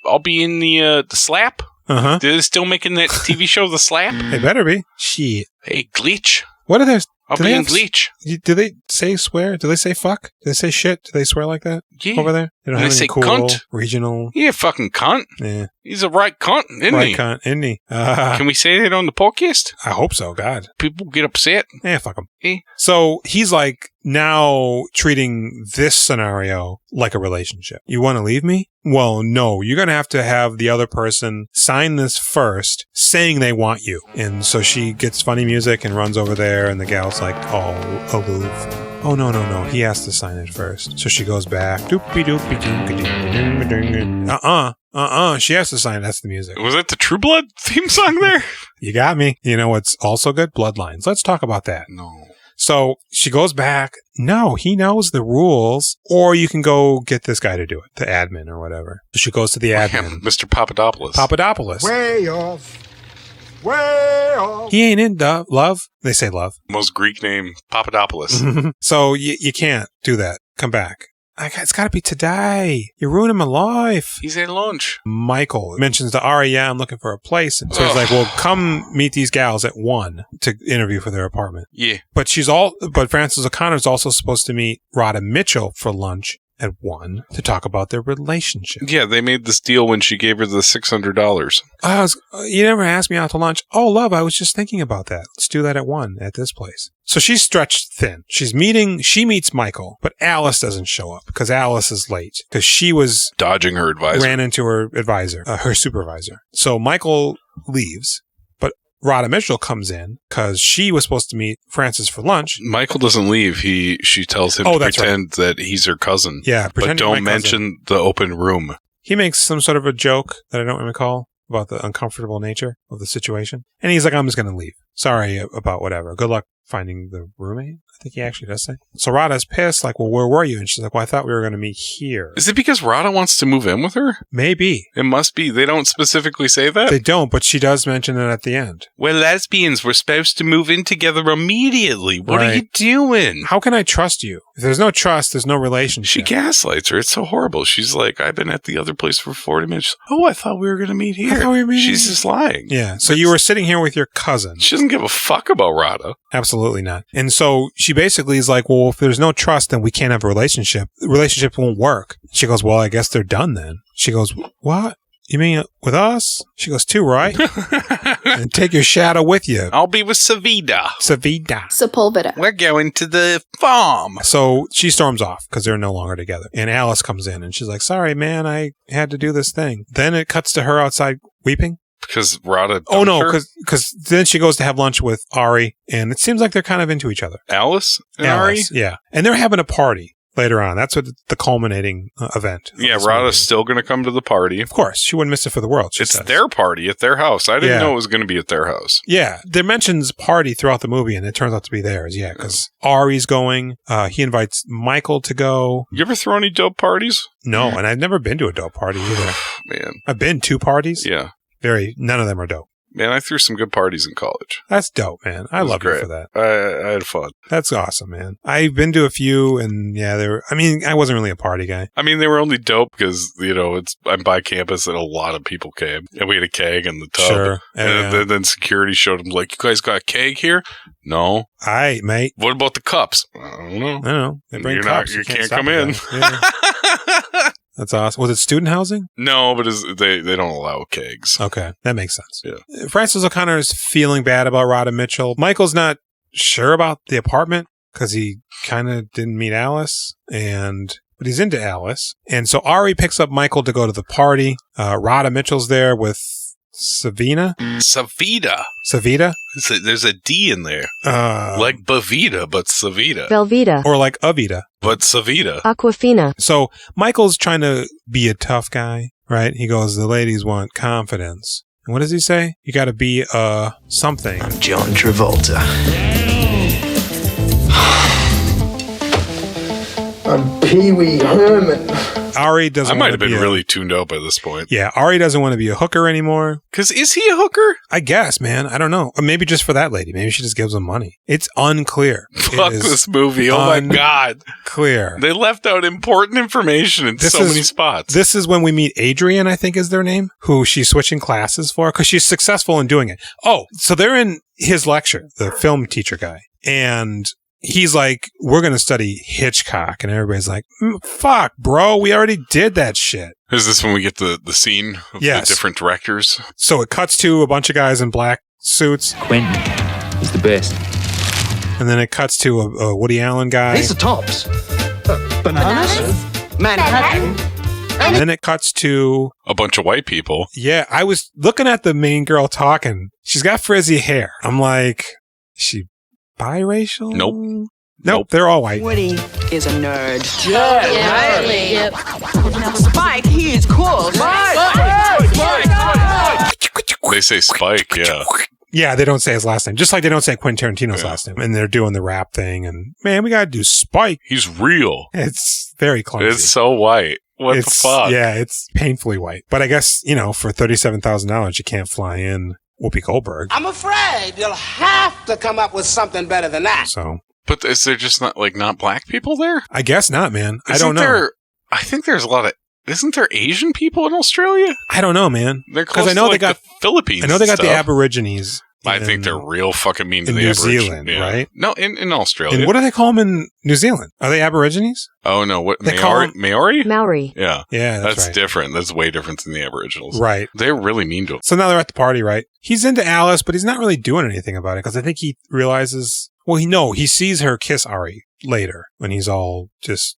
I'll be in the Slap. Uh-huh. They're still making that TV show, The Slap? They better be. Shit. Hey, Glitch. What are they? I'll be in Glitch. Do they say swear? Do they say fuck? Do they say shit? Do they swear like that over there? They don't have any say cool cunt. Regional. Yeah, fucking cunt. Yeah. He's a right cunt, isn't he? Right cunt, isn't he? Can we say that on the podcast? I hope so, God. People get upset. Yeah, fuck them. Eh. So he's like now treating this scenario like a relationship. You want to leave me? Well, no. You're going to have the other person sign this first, saying they want you. And so she gets funny music and runs over there, and the gal's like all aloof. Oh, no. He has to sign it first. So she goes back. She has to sign it. That's the music. Was that the True Blood theme song there? You got me. You know what's also good? Bloodlines. Let's talk about that. No. So she goes back. No, he knows the rules. Or you can go get this guy to do it, the admin or whatever. So she goes to the admin. Mr. Papadopoulos. Way off. He ain't in love. They say love. Most Greek name, Papadopoulos. So you can't do that. Come back. It's got to be today. You're ruining my life. He's at lunch. Michael mentions to Ari, yeah, I'm looking for a place. So he's like, well, come meet these gals at 1 to interview for their apartment. Yeah. But Frances O'Connor's also supposed to meet Radha Mitchell for lunch at 1 to talk about their relationship. Yeah, they made this deal when she gave her the $600. You never asked me out to lunch. Oh, love, I was just thinking about that. Let's do that at 1 at this place. So she's stretched thin. She meets Michael, but Alice doesn't show up because Alice is late because she was dodging her advisor. Ran into her advisor, her supervisor. So Michael leaves. Radha Mitchell comes in because she was supposed to meet Frances for lunch. Michael doesn't leave. She tells him to pretend that he's her cousin. Yeah, but don't mention the open room. He makes some sort of a joke that I don't recall about the uncomfortable nature of the situation. And he's like, I'm just going to leave. sorry about whatever. Good luck finding the roommate. I think he actually does say. So Radha's pissed, like, well, where were you? And she's like, well, I thought we were going to meet here. Is it because Radha wants to move in with her? Maybe. It must be. They don't specifically say that? They don't, but she does mention it at the end. We're lesbians. We're supposed to move in together immediately. What are you doing? How can I trust you? If there's no trust, there's no relationship. She gaslights her. It's so horrible. She's like, I've been at the other place for 40 minutes. Oh, I thought we were going to meet here. She's just lying. Yeah. So you were sitting here with your cousin. She doesn't give a fuck about Radha. Absolutely not. And so she basically is like, well, if there's no trust, then we can't have a relationship. The relationship won't work. She goes, well, I guess they're done then. She goes, what? You mean with us? She goes, too, right? And take your shadow with you. I'll be with Savida. Sepulveda. We're going to the farm. So she storms off because they're no longer together. And Alice comes in and she's like, sorry, man, I had to do this thing. Then it cuts to her outside weeping. Because Radha Oh, no, her? because then she goes to have lunch with Ari, and it seems like they're kind of into each other. Alice and Ari? Yeah. And they're having a party later on. That's what the culminating event. Yeah, Radha's still going to come to the party. Of course. She wouldn't miss it for the world. It's their party at their house. I didn't know it was going to be at their house. Yeah. There mentions party throughout the movie, and it turns out to be theirs. Yeah, because Ari's going. He invites Michael to go. You ever throw any dope parties? No, and I've never been to a dope party either. Man. I've been to parties. Yeah. None of them are dope. Man, I threw some good parties in college. That's dope, man. I love you for that. I had fun. That's awesome, man. I've been to a few, and yeah, I wasn't really a party guy. I mean, they were only dope because, I'm by campus and a lot of people came. And we had a keg in the tub. Sure. And then security showed them, like, you guys got a keg here? No. All right, mate. What about the cups? I don't know. I don't know. They bring cups. You can't come in. That's awesome. Was it student housing? No, but they don't allow kegs. Okay, that makes sense. Yeah. Francis O'Connor is feeling bad about Radha Mitchell. Michael's not sure about the apartment because he kind of didn't meet Alice, but he's into Alice. And so Ari picks up Michael to go to the party. Radha Mitchell's there with Savida. There's a D in there. Like Bavita, but Savida. Velveeta. Or like Avita. But Savida. Aquafina. So Michael's trying to be a tough guy, right? He goes, the ladies want confidence. And what does he say? You got to be something. I'm John Travolta. I'm Pee-wee Herman. Ari doesn't. I might have been really tuned out by this point. Yeah, Ari doesn't want to be a hooker anymore. Because is he a hooker? I guess, man. I don't know. Or maybe just for that lady. Maybe she just gives him money. It's unclear. Fuck this movie. Oh my God. Clear. They left out important information in so many spots. This is when we meet Adrian, I think is their name, who she's switching classes for because she's successful in doing it. Oh, so they're in his lecture, the film teacher guy. And he's like, we're going to study Hitchcock. And everybody's like, fuck, bro, we already did that shit. Is this when we get the scene of the different directors? So it cuts to a bunch of guys in black suits. Quentin is the best. And then it cuts to a Woody Allen guy. These are tops. Bananas? Manhattan? And then it cuts to a bunch of white people. Yeah, I was looking at the main girl talking. She's got frizzy hair. I'm like, is she biracial? Nope, they're all white. Woody is a nerd. Yeah, really. Yep. Now Spike, he is cool. They say Spike, yeah. Yeah, they don't say his last name. Just like they don't say Quentin Tarantino's last name. And they're doing the rap thing. And man, we got to do Spike. He's real. It's very clumsy. It's so white. What the fuck? Yeah, it's painfully white. But I guess, for $37,000, you can't fly in Whoopi Goldberg. I'm afraid you'll have to come up with something better than that. So, but is there just not black people there? I guess not, man. I don't know. I think there's a lot of. Isn't there Asian people in Australia? I don't know, man. They're close to they got the Philippines. I know they got the Aborigines. I think they're real fucking mean to the Aborigines. In New Zealand, right? No, in Australia. And what do they call them in New Zealand? Are they Aborigines? Oh, no. What? They Maori? Maori. Yeah. Yeah, that's right. different. That's way different than the Aboriginals. Right. They're really mean to them. So now they're at the party, right? He's into Alice, but he's not really doing anything about it because I think he realizes, he sees her kiss Ari later when he's all just,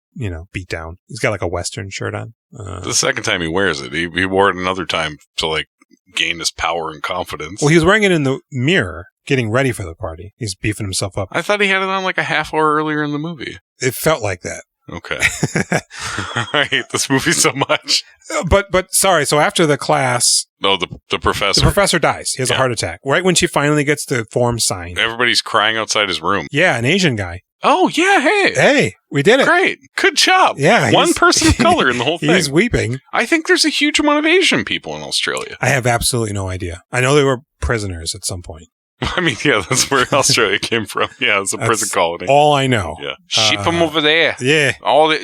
beat down. He's got like a Western shirt on. The second time he wears it. He wore it another time to gain his power and confidence. Well, he was wearing it in the mirror, getting ready for the party. He's beefing himself up. I thought he had it on a half hour earlier in the movie. It felt like that. Okay. I hate this movie so much. But sorry. So after the class, the professor. The professor dies. He has a heart attack. Right when she finally gets the form signed. Everybody's crying outside his room. Yeah, an Asian guy. Oh, yeah, Hey, we did it. Great. Good job. Yeah. One person of color in the whole thing. He's weeping. I think there's a huge amount of Asian people in Australia. I have absolutely no idea. I know they were prisoners at some point. I mean, yeah, that's where Australia came from. Yeah, it's a prison colony. All I know. Yeah. Ship them over there. Yeah.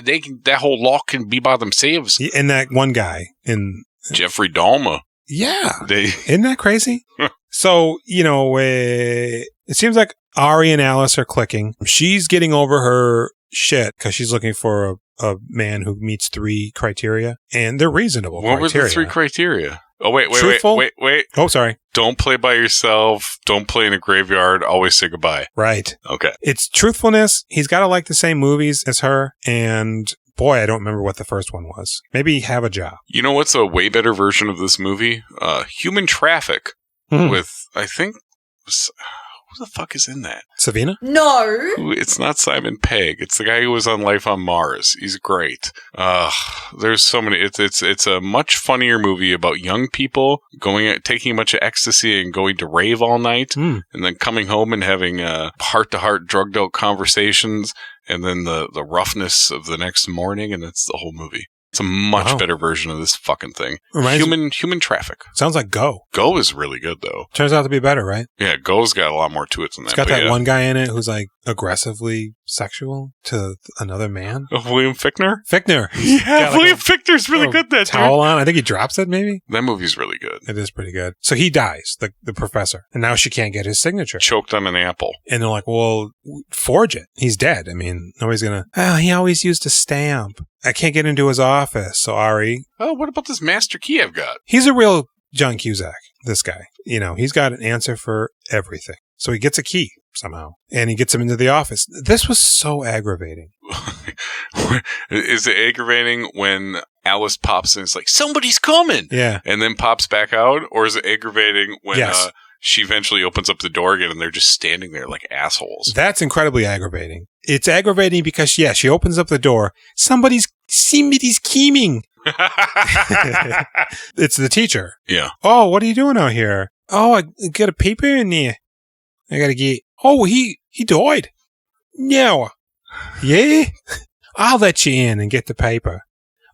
They can, that whole lot can be by themselves. And that one guy in Jeffrey Dahmer. Yeah. Isn't that crazy? So, it seems like Ari and Alice are clicking. She's getting over her shit because she's looking for a man who meets 3 criteria, and they're reasonable What criteria. were the 3 criteria? Oh, wait. Truthful? Wait. Oh, sorry. Don't play by yourself. Don't play in a graveyard. Always say goodbye. Right. Okay. It's truthfulness. He's got to like the same movies as her, and boy, I don't remember what the first one was. Maybe have a job. You know what's a way better version of this movie? Human Traffic with, I think, who the fuck is in that? Savina? No. It's not Simon Pegg. It's the guy who was on Life on Mars. He's great. There's so many. It's a much funnier movie about young people taking a bunch of ecstasy and going to rave all night, and then coming home and having heart-to-heart drugged out conversations, and then the roughness of the next morning, and that's the whole movie. It's a much better version of this fucking thing. Human Traffic. Sounds like Go. Go is really good, though. Turns out to be better, right? Yeah, Go's got a lot more to it than that. It's got that one guy in it who's like aggressively sexual to another man. William Fichtner? Yeah, William Fichtner's really good, that towel on. I think he drops it, maybe? That movie's really good. It is pretty good. So he dies, the professor. And now she can't get his signature. Choked on an apple. And they're like, well, forge it. He's dead. I mean, nobody's going to... he always used a stamp. I can't get into his office. So Ari... Oh, what about this master key I've got? He's a real John Cusack, this guy. He's got an answer for everything. So he gets a key somehow. And he gets him into the office. This was so aggravating. Is it aggravating when Alice pops in? It's like, somebody's coming! Yeah. And then pops back out? Or is it aggravating when... Yes. She eventually opens up the door again and they're just standing there like assholes. That's incredibly aggravating. It's aggravating because, she opens up the door. Somebody's scheming. It's the teacher. Yeah. Oh, what are you doing out here? Oh, I got a paper in there. I got to get... Oh, he died. No. Yeah? I'll let you in and get the paper.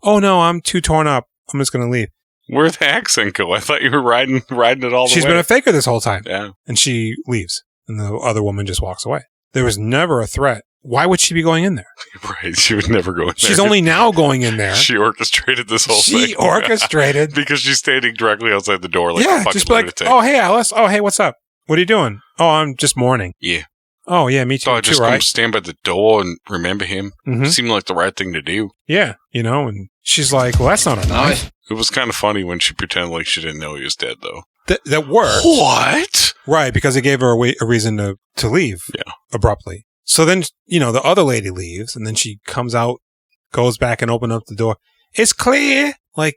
Oh, no, I'm too torn up. I'm just going to leave. Where'd the accent go? I thought you were riding it all the way. She's been a faker this whole time. Yeah. And she leaves. And the other woman just walks away. There was never a threat. Why would she be going in there? Right. She would never go in there. She's only now going in there. She orchestrated this whole thing. She orchestrated. Because she's standing directly outside the door like a fucking just like, lunatic. oh, hey, Alice. Oh, hey, what's up? What are you doing? Oh, I'm just mourning. Yeah. Oh, yeah, me too. So I just right? come stand by the door and remember him. Mm-hmm. Seemed like the right thing to do. Yeah, and she's like, well, that's not a knife. It was kind of funny when she pretended like she didn't know he was dead, though. That worked. What? Right, because it gave her a reason to leave abruptly. So then, the other lady leaves, and then she comes out, goes back and opens up the door. It's clear! Like,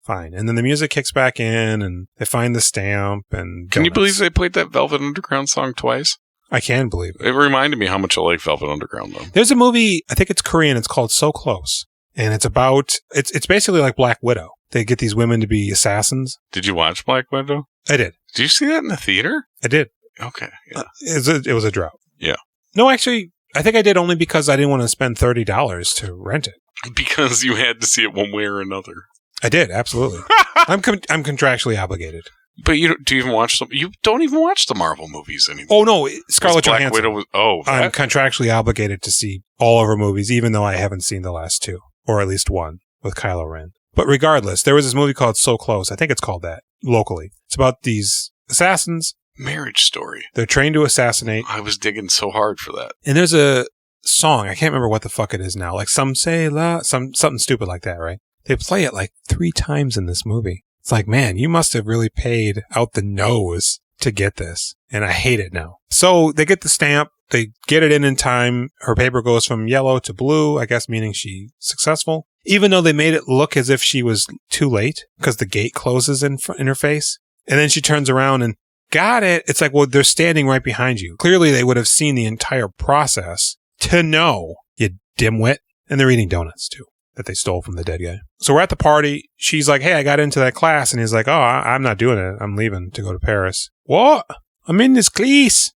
fine. And then the music kicks back in, and they find the stamp, and Can you believe they played that Velvet Underground song twice? I can believe it. It reminded me how much I like Velvet Underground, though. There's a movie, I think it's Korean, it's called So Close. And it's about, it's basically like Black Widow. They get these women to be assassins. Did you watch Black Widow? I did. Did you see that in the theater? I did. Okay. Yeah. It was a drought. Yeah. No, actually, I think I did only because I didn't want to spend $30 to rent it. Because you had to see it one way or another. I did, absolutely. I'm contractually obligated. But you do you even watch them? You don't even watch the Marvel movies anymore. Oh no, Scarlett Black Johansson. Widow was, I'm contractually obligated to see all of her movies, even though I haven't seen the last 2, or at least one with Kylo Ren. But regardless, there was this movie called So Close. I think it's called that locally. It's about these assassins. Marriage Story. They're trained to assassinate. I was digging so hard for that. And there's a song. I can't remember what the fuck it is now. Like some say something stupid like that, right? They play it like 3 times in this movie. It's like, man, you must have really paid out the nose to get this. And I hate it now. So they get the stamp. They get it in time. Her paper goes from yellow to blue, I guess meaning she's successful. Even though they made it look as if she was too late because the gate closes in her face. And then she turns around and got it. It's like, well, they're standing right behind you. Clearly they would have seen the entire process to know you dimwit. And they're eating donuts, too, that they stole from the dead guy. So we're at the party. She's like, hey, I got into that class. And he's like, oh, I'm not doing it. I'm leaving to go to Paris. What? I'm in this class.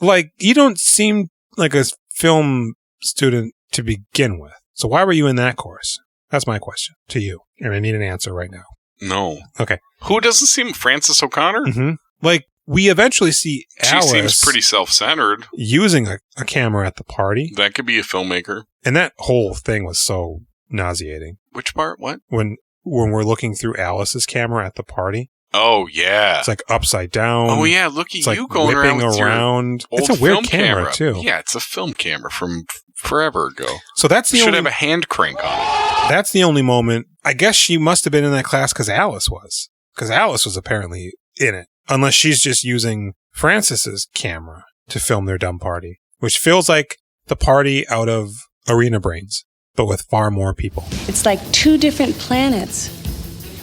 Like, you don't seem like a film student to begin with. So why were you in that course? That's my question to you. And I need an answer right now. No. Okay. Who doesn't seem Frances O'Connor? Mm-hmm. Like, we eventually see Alice. She seems pretty self-centered. Using a camera at the party. That could be a filmmaker. And that whole thing was so nauseating. Which part? What? When we're looking through Alice's camera at the party. Oh, yeah. It's like upside down. Oh, yeah. Look at it's you like going whipping around. Old it's a weird film camera, too. Yeah, it's a film camera from forever ago. So that's the should have a hand crank on it. That's the only moment. I guess she must have been in that class because Alice was. Because Alice was apparently in it. Unless she's just using Frances's camera to film their dumb party. Which feels like the party out of Arena Brains, but with far more people. It's like two different planets,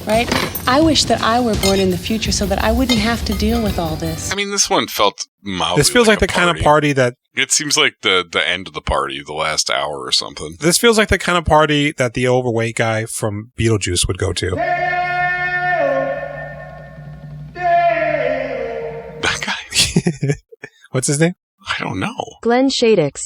right? I wish that I were born in the future so that I wouldn't have to deal with all this. I mean, this one felt mildly This feels like the kind of party that... It seems like the end of the party, the last hour or something. This feels like the kind of party that the overweight guy from Beetlejuice would go to. That guy? What's his name? I don't know. Glenn Shadix.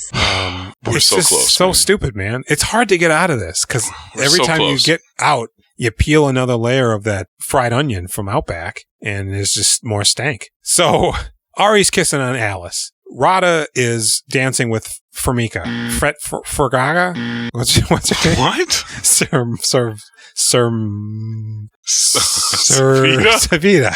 We're it's so just close. So man. stupid, man. It's hard to get out of this because every so time close. you get out, you peel another layer of that fried onion from Outback, and there's just more stank. So Ari's kissing on Alice. Radha is dancing with Fermika. Fergaga? What's her name? What? Savita.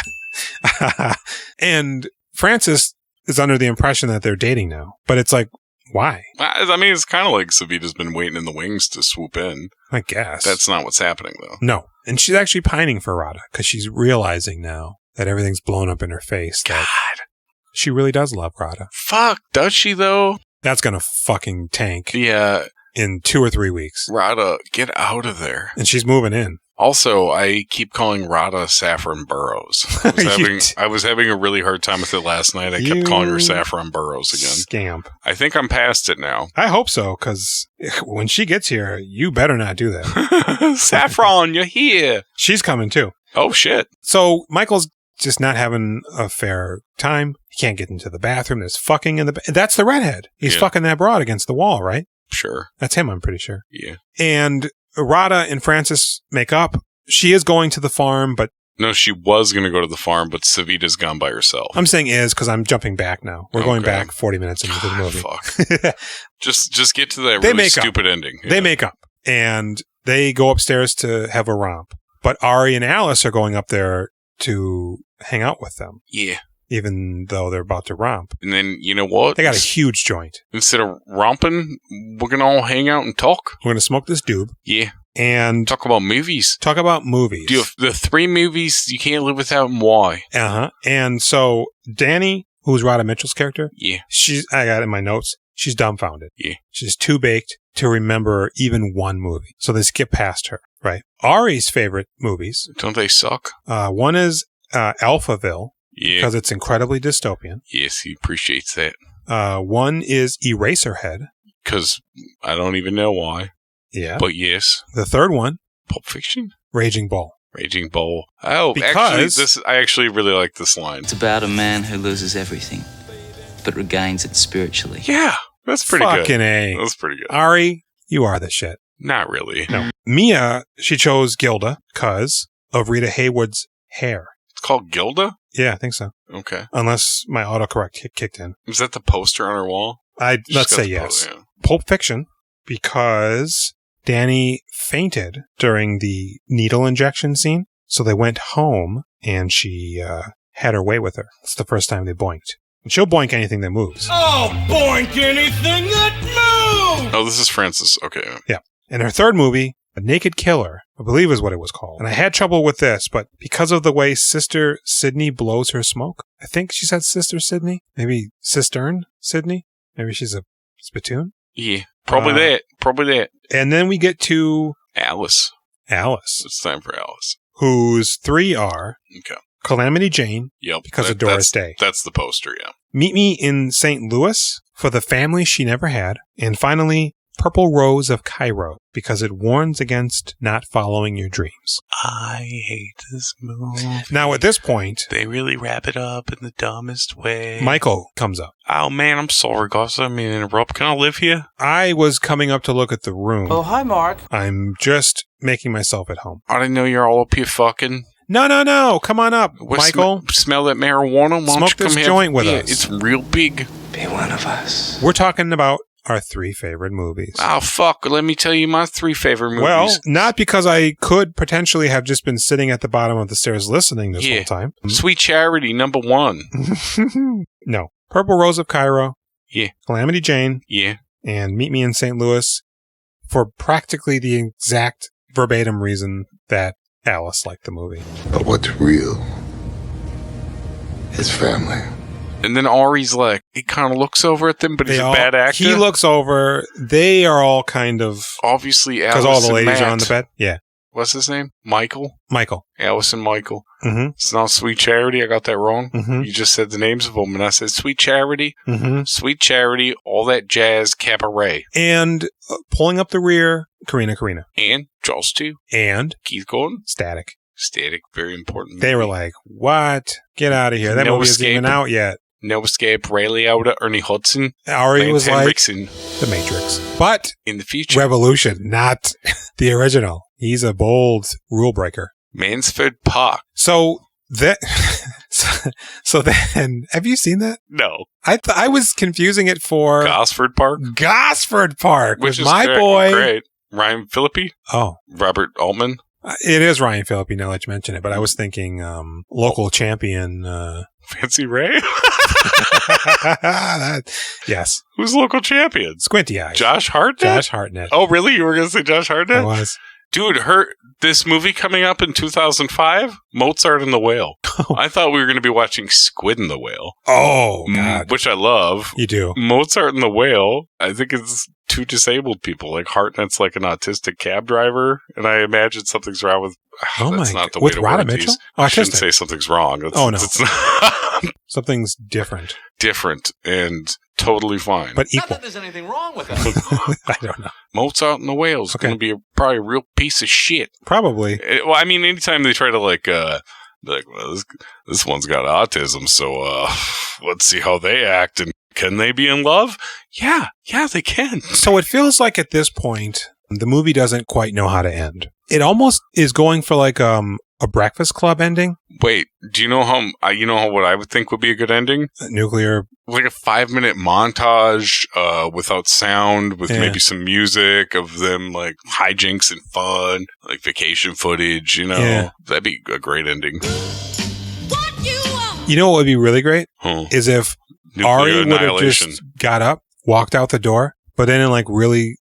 And Frances is under the impression that they're dating now. But it's like, why? I mean, it's kind of like Savita's been waiting in the wings to swoop in. I guess. That's not what's happening, though. No. And she's actually pining for Radha because she's realizing now that everything's blown up in her face. God. She really does love Radha. Fuck, does she, though? That's going to fucking tank. Yeah. In 2 or 3 weeks. Radha, get out of there. And she's moving in. Also, I keep calling Radha Saffron Burrows. I was having a really hard time with it last night. I kept calling her Saffron Burrows again. Scamp. I think I'm past it now. I hope so, because when she gets here, you better not do that. Saffron, you're here. She's coming too. Oh, shit. So Michael's just not having a fair time. He can't get into the bathroom. There's fucking in the... That's the redhead. He's fucking that broad against the wall, right? Sure. That's him, I'm pretty sure. Yeah. And Radha and Frances make up. She is going to the farm, but... No, she was going to go to the farm, but Savita's gone by herself. I'm saying is because I'm jumping back now. We're going back 40 minutes into the movie. Fuck. just get to that really stupid ending. Yeah. They make up, and they go upstairs to have a romp. But Ari and Alice are going up there to hang out with them. Yeah. Even though they're about to romp. And then, you know what? They got a huge joint. Instead of romping, we're going to all hang out and talk. We're going to smoke this doob. Yeah. And talk about movies. Talk about movies. Do you have the 3 movies you can't live without and why? Uh-huh. And so Danny, who's Radha Mitchell's character. Yeah. I got it in my notes. She's dumbfounded. Yeah. She's too baked to remember even one movie. So they skip past her, right? Ari's favorite movies. Don't they suck? One is Alphaville. Yeah. Because it's incredibly dystopian. Yes, he appreciates that. One is Eraserhead. Because I don't even know why. Yeah. But yes. The third one. Pulp Fiction? Raging Bull. Raging Bull. Oh, because I actually really like this line. It's about a man who loses everything, but regains it spiritually. Yeah, that's pretty good. Fucking A. That's pretty good. Ari, you are the shit. Not really. No. Mia, she chose Gilda because of Rita Hayworth's hair. It's called Gilda? Yeah, I think so. Okay. Unless my autocorrect kicked in. Is that the poster on her wall? Let's say yes. Yeah. Pulp Fiction, because Danny fainted during the needle injection scene. So they went home and she had her way with her. It's the first time they boinked. And she'll boink anything that moves. Oh, boink anything that moves! Oh, this is Frances. Okay. Yeah. And her third movie, A Naked Killer, I believe is what it was called. And I had trouble with this, but because of the way Sister Sydney blows her smoke, I think she said Sister Sydney, maybe Cistern Sydney, maybe she's a spittoon. Yeah, probably that. Probably that. And then we get to Alice. It's time for Alice. Whose 3 are Calamity Jane, yep, because of Doris Day. That's the poster, yeah. Meet Me in St. Louis For the Family She Never Had. And finally, Purple Rose of Cairo, because it warns against not following your dreams. I hate this movie. Now, at this point, they really wrap it up in the dumbest way. Michael comes up. Oh, man, I'm sorry, guys. I mean, interrupt. Can I live here? I was coming up to look at the room. Oh, hi, Mark. I'm just making myself at home. I didn't know you're all up here fucking. No. Come on up, Michael. Smell that marijuana? Why Smoke this joint with us. It's real big. Be one of us. We're talking about our 3 favorite movies. Oh, fuck. Let me tell you my 3 favorite movies. Well, not because I could potentially have just been sitting at the bottom of the stairs listening this whole time. Sweet Charity, number 1. No. Purple Rose of Cairo. Yeah. Calamity Jane. Yeah. And Meet Me in St. Louis for practically the exact verbatim reason that Alice liked the movie. But what's real is family. And then Ari's like, he kind of looks over at them, but he's a bad actor. He looks over. They are all kind of... Obviously, Alice because all the ladies and Matt. are on the bed. Yeah. What's his name? Michael? Alice and Michael. Mm-hmm. It's not Sweet Charity. I got that wrong. Mm-hmm. You just said the names of them, and I said Sweet Charity. Mm-hmm. Sweet Charity, all that jazz, cabaret. And pulling up the rear, Karina. And Jaws 2. And Keith Gordon. Static, very important. They were like, what? Get out of here. That movie isn't even out yet. No Escape, Ray Liotta, Ernie Hudson. Ari Lance was Henriksen. like, The Matrix. But in the future. Revolution, not the original. He's a bold rule breaker. Mansfield Park. So then, have you seen that? No. I was confusing it for Gosford Park. Which is my boy. Great. Ryan Phillippe. Oh. Robert Altman. It is Ryan Phillippe, now that you mention it, but I was thinking local champion. Fancy Ray? Yes. Who's local champion? Squinty Eyes. Josh Hartnett? Oh, really? You were going to say Josh Hartnett? I was. Dude, this movie coming up in 2005, Mozart and the Whale. I thought we were going to be watching Squid and the Whale. Oh, God. Which I love. You do. Mozart and the Whale, I think it's 2 disabled people. Like Hartnett's like an autistic cab driver, and I imagine something's wrong with... that's not the way with to Radha word Mitchell? these. I shouldn't say something's wrong. No. It's not. Something's different. Different and totally fine. But equal. Not that there's anything wrong with that. I don't know. Mozart and the Whale's going to be probably a real piece of shit. Probably. Well, I mean, anytime they try to be like, well, this one's got autism, so let's see how they act, and can they be in love? Yeah, they can. So it feels like at this point, the movie doesn't quite know how to end. It almost is going for like a Breakfast Club ending. Wait, do you know what I would think would be a good ending? Nuclear. Like a 5-minute montage without sound, with maybe some music of them like hijinks and fun, like vacation footage, That'd be a great ending. You know what would be really great? Is if Nuclear Ari would have annihilation. just got up, walked out the door, but then in like really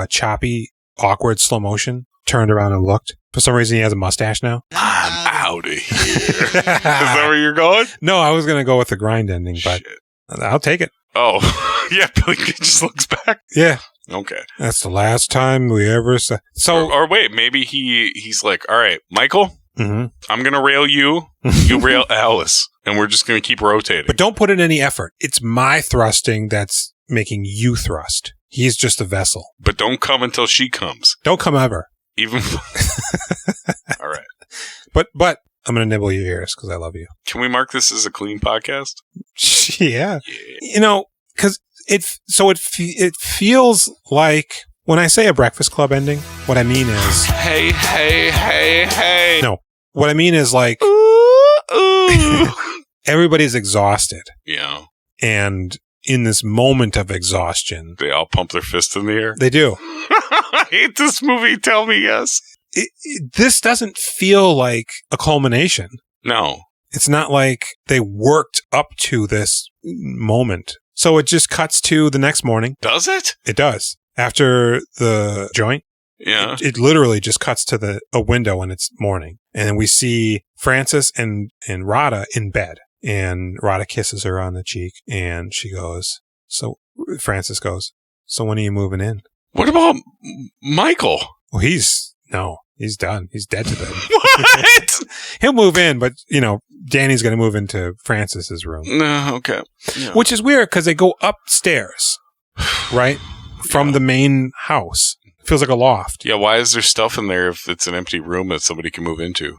choppy, awkward slow motion, turned around and looked. For some reason, he has a mustache now. I'm out of here. Is that where you're going? No, I was going to go with the grind ending, but I'll take it. Oh, yeah, Billy just looks back. Yeah. Okay. That's the last time we ever saw. So, or wait, maybe he's like, all right, Michael, mm-hmm. I'm going to rail you, you rail Alice, and we're just going to keep rotating. But don't put in any effort. It's my thrusting that's making you thrust. He's just a vessel. But don't come until she comes. Don't come ever. Even. All right. But I'm going to nibble your ears because I love you. Can we mark this as a clean podcast? Yeah. Because it feels like when I say a Breakfast Club ending, what I mean is... Hey. No. What I mean is like... Ooh. Everybody's exhausted. Yeah. And in this moment of exhaustion... They all pump their fist in the air? They do. I hate this movie. Tell me yes. This doesn't feel like a culmination. No. It's not like they worked up to this moment. So it just cuts to the next morning. Does it? It does. After the joint. Yeah. It literally just cuts to a window and it's morning. And we see Frances and Radha in bed. And Radha kisses her on the cheek. And she goes, Frances goes, so when are you moving in? What about Michael? Well, he's done. He's dead to them. What? He'll move in, but, Danny's going to move into Francis's room. No, okay. Yeah. Which is weird because they go upstairs, right? From the main house. It feels like a loft. Yeah, why is there stuff in there if it's an empty room that somebody can move into?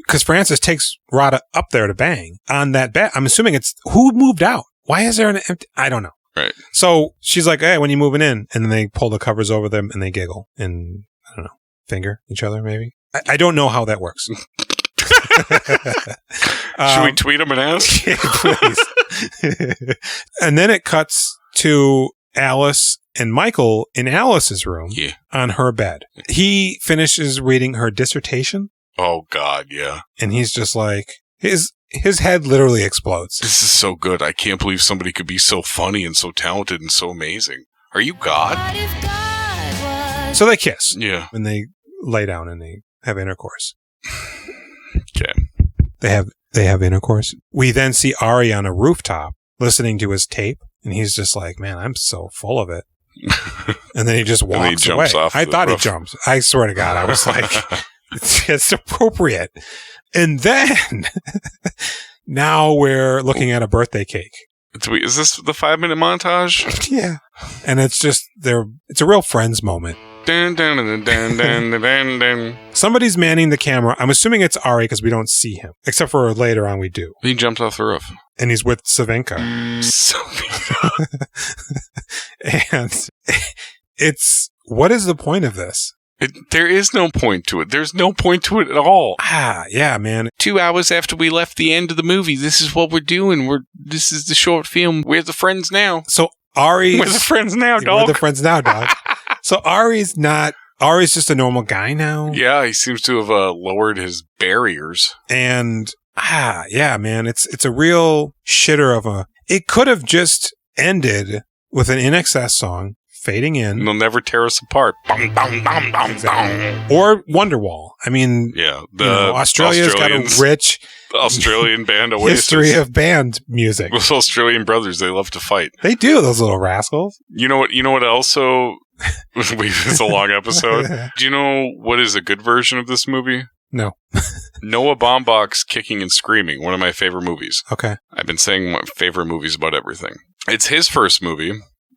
Because Francis takes Radha up there to bang on that bed. I'm assuming it's who moved out. Why is there an empty? I don't know. Right. So she's like, hey, when you moving in? And then they pull the covers over them and they giggle and, I don't know, finger each other maybe. I don't know how that works. Should we tweet him and ask? Yeah, please. And then it cuts to Alice and Michael in Alice's room on her bed. He finishes reading her dissertation. Oh, God, yeah. And he's just like, his head literally explodes. This is so good. I can't believe somebody could be so funny and so talented and so amazing. Are you God? So they kiss. Yeah. And they lay down and they have intercourse. Okay. They have intercourse. We then see Ari on a rooftop listening to his tape. And he's just like, man, I'm so full of it. And then he just walks away. I thought he jumped. I swear to God, I was like, it's appropriate. And then now we're looking at a birthday cake. Is this the 5-minute montage? Yeah. And it's just, it's a real Friends moment. Dun, dun, dun, dun, dun, dun, dun. Somebody's manning the camera. I'm assuming it's Ari because we don't see him. Except for later on we do. He jumped off the roof. And he's with Savinka. And what is the point of this? There is no point to it. There's no point to it at all. Yeah, man. 2 hours after we left the end of the movie, this is what we're doing. This is the short film. We're the friends now. So We're the friends now, dog. We're the friends now, dog. So Ari's just a normal guy now. Yeah, he seems to have lowered his barriers. And yeah, man, it's a real shitter of a. It could have just ended with an INXS song fading in. They'll never tear us apart. Bum, bum, bum, bum, exactly. Or Wonderwall. I mean, yeah, Australia's got a rich Australian band Oasis. History of band music. Those Australian brothers, they love to fight. They do, those little rascals. You know what also it's a long episode. Do you know what is a good version of this movie? No. Noah Baumbach's Kicking and Screaming, one of my favorite movies. Okay. I've been saying my favorite movies about everything. It's his first movie.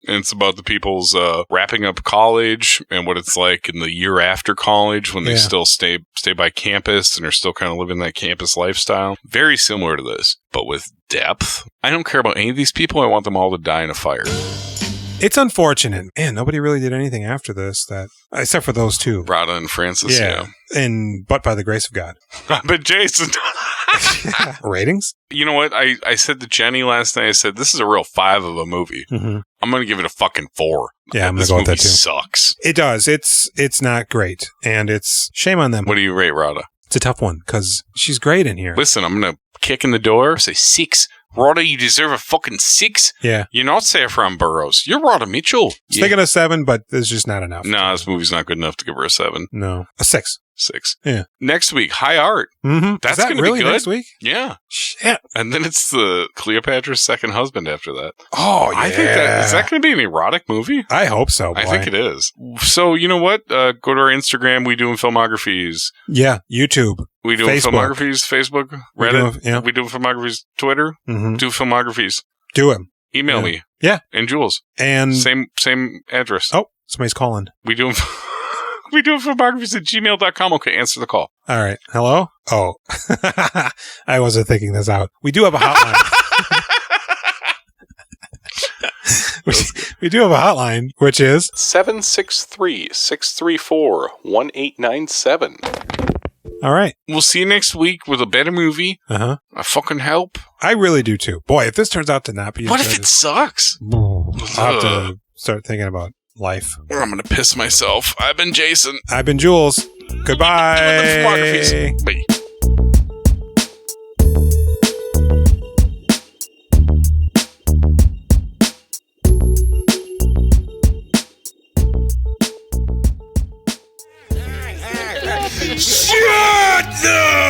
And it's about the people's wrapping up college and what it's like in the year after college when they still stay by campus and are still kind of living that campus lifestyle. Very similar to this, but with depth. I don't care about any of these people. I want them all to die in a fire. It's unfortunate. Man, nobody really did anything after this, except for those two. Radha and Francis, yeah. But by the grace of God. But Jason. Ratings? You know what? I said to Jenny last night, I said, this is a real 5 of a movie. Mm-hmm. I'm going to give it a fucking 4. Yeah, I'm going to go with that too. This movie sucks. It does. It's not great. And it's shame on them. What do you rate Radha? It's a tough one because she's great in here. Listen, I'm going to kick in the door, say 6. Radha, you deserve a fucking 6. Yeah. You're not Saffron Burrows. You're Radha Mitchell. I was thinking a 7, but there's just not enough. No, this movie's not good enough to give her a 7. No. A 6. 6. Yeah. Next week, High Art. Mm-hmm. That's that going to really be good. Next week? Yeah. Shit. And then it's the Cleopatra's second husband after that. Oh, yeah. I think is that going to be an erotic movie? I hope so, boy. I think it is. So, you know what? Go to our Instagram. We doing filmographies. Yeah. YouTube. We doing filmographies. Facebook. Reddit. We doing filmographies. Twitter. Mm-hmm. Do filmographies. Do them. Email me. Yeah. And Jules. And same address. Oh, somebody's calling. We doing filmographies at gmail.com. Okay, answer the call. All right. Hello? Oh. I wasn't thinking this out. We do have a hotline. we do have a hotline, which is 763-634-1897. All right. We'll see you next week with a better movie. Uh-huh. I fucking hope. I really do too. Boy, if this turns out to not be... What if it sucks? I'll have to start thinking about life. Or I'm going to piss myself. I've been Jason. I've been Jules. Goodbye. Bye. Shut the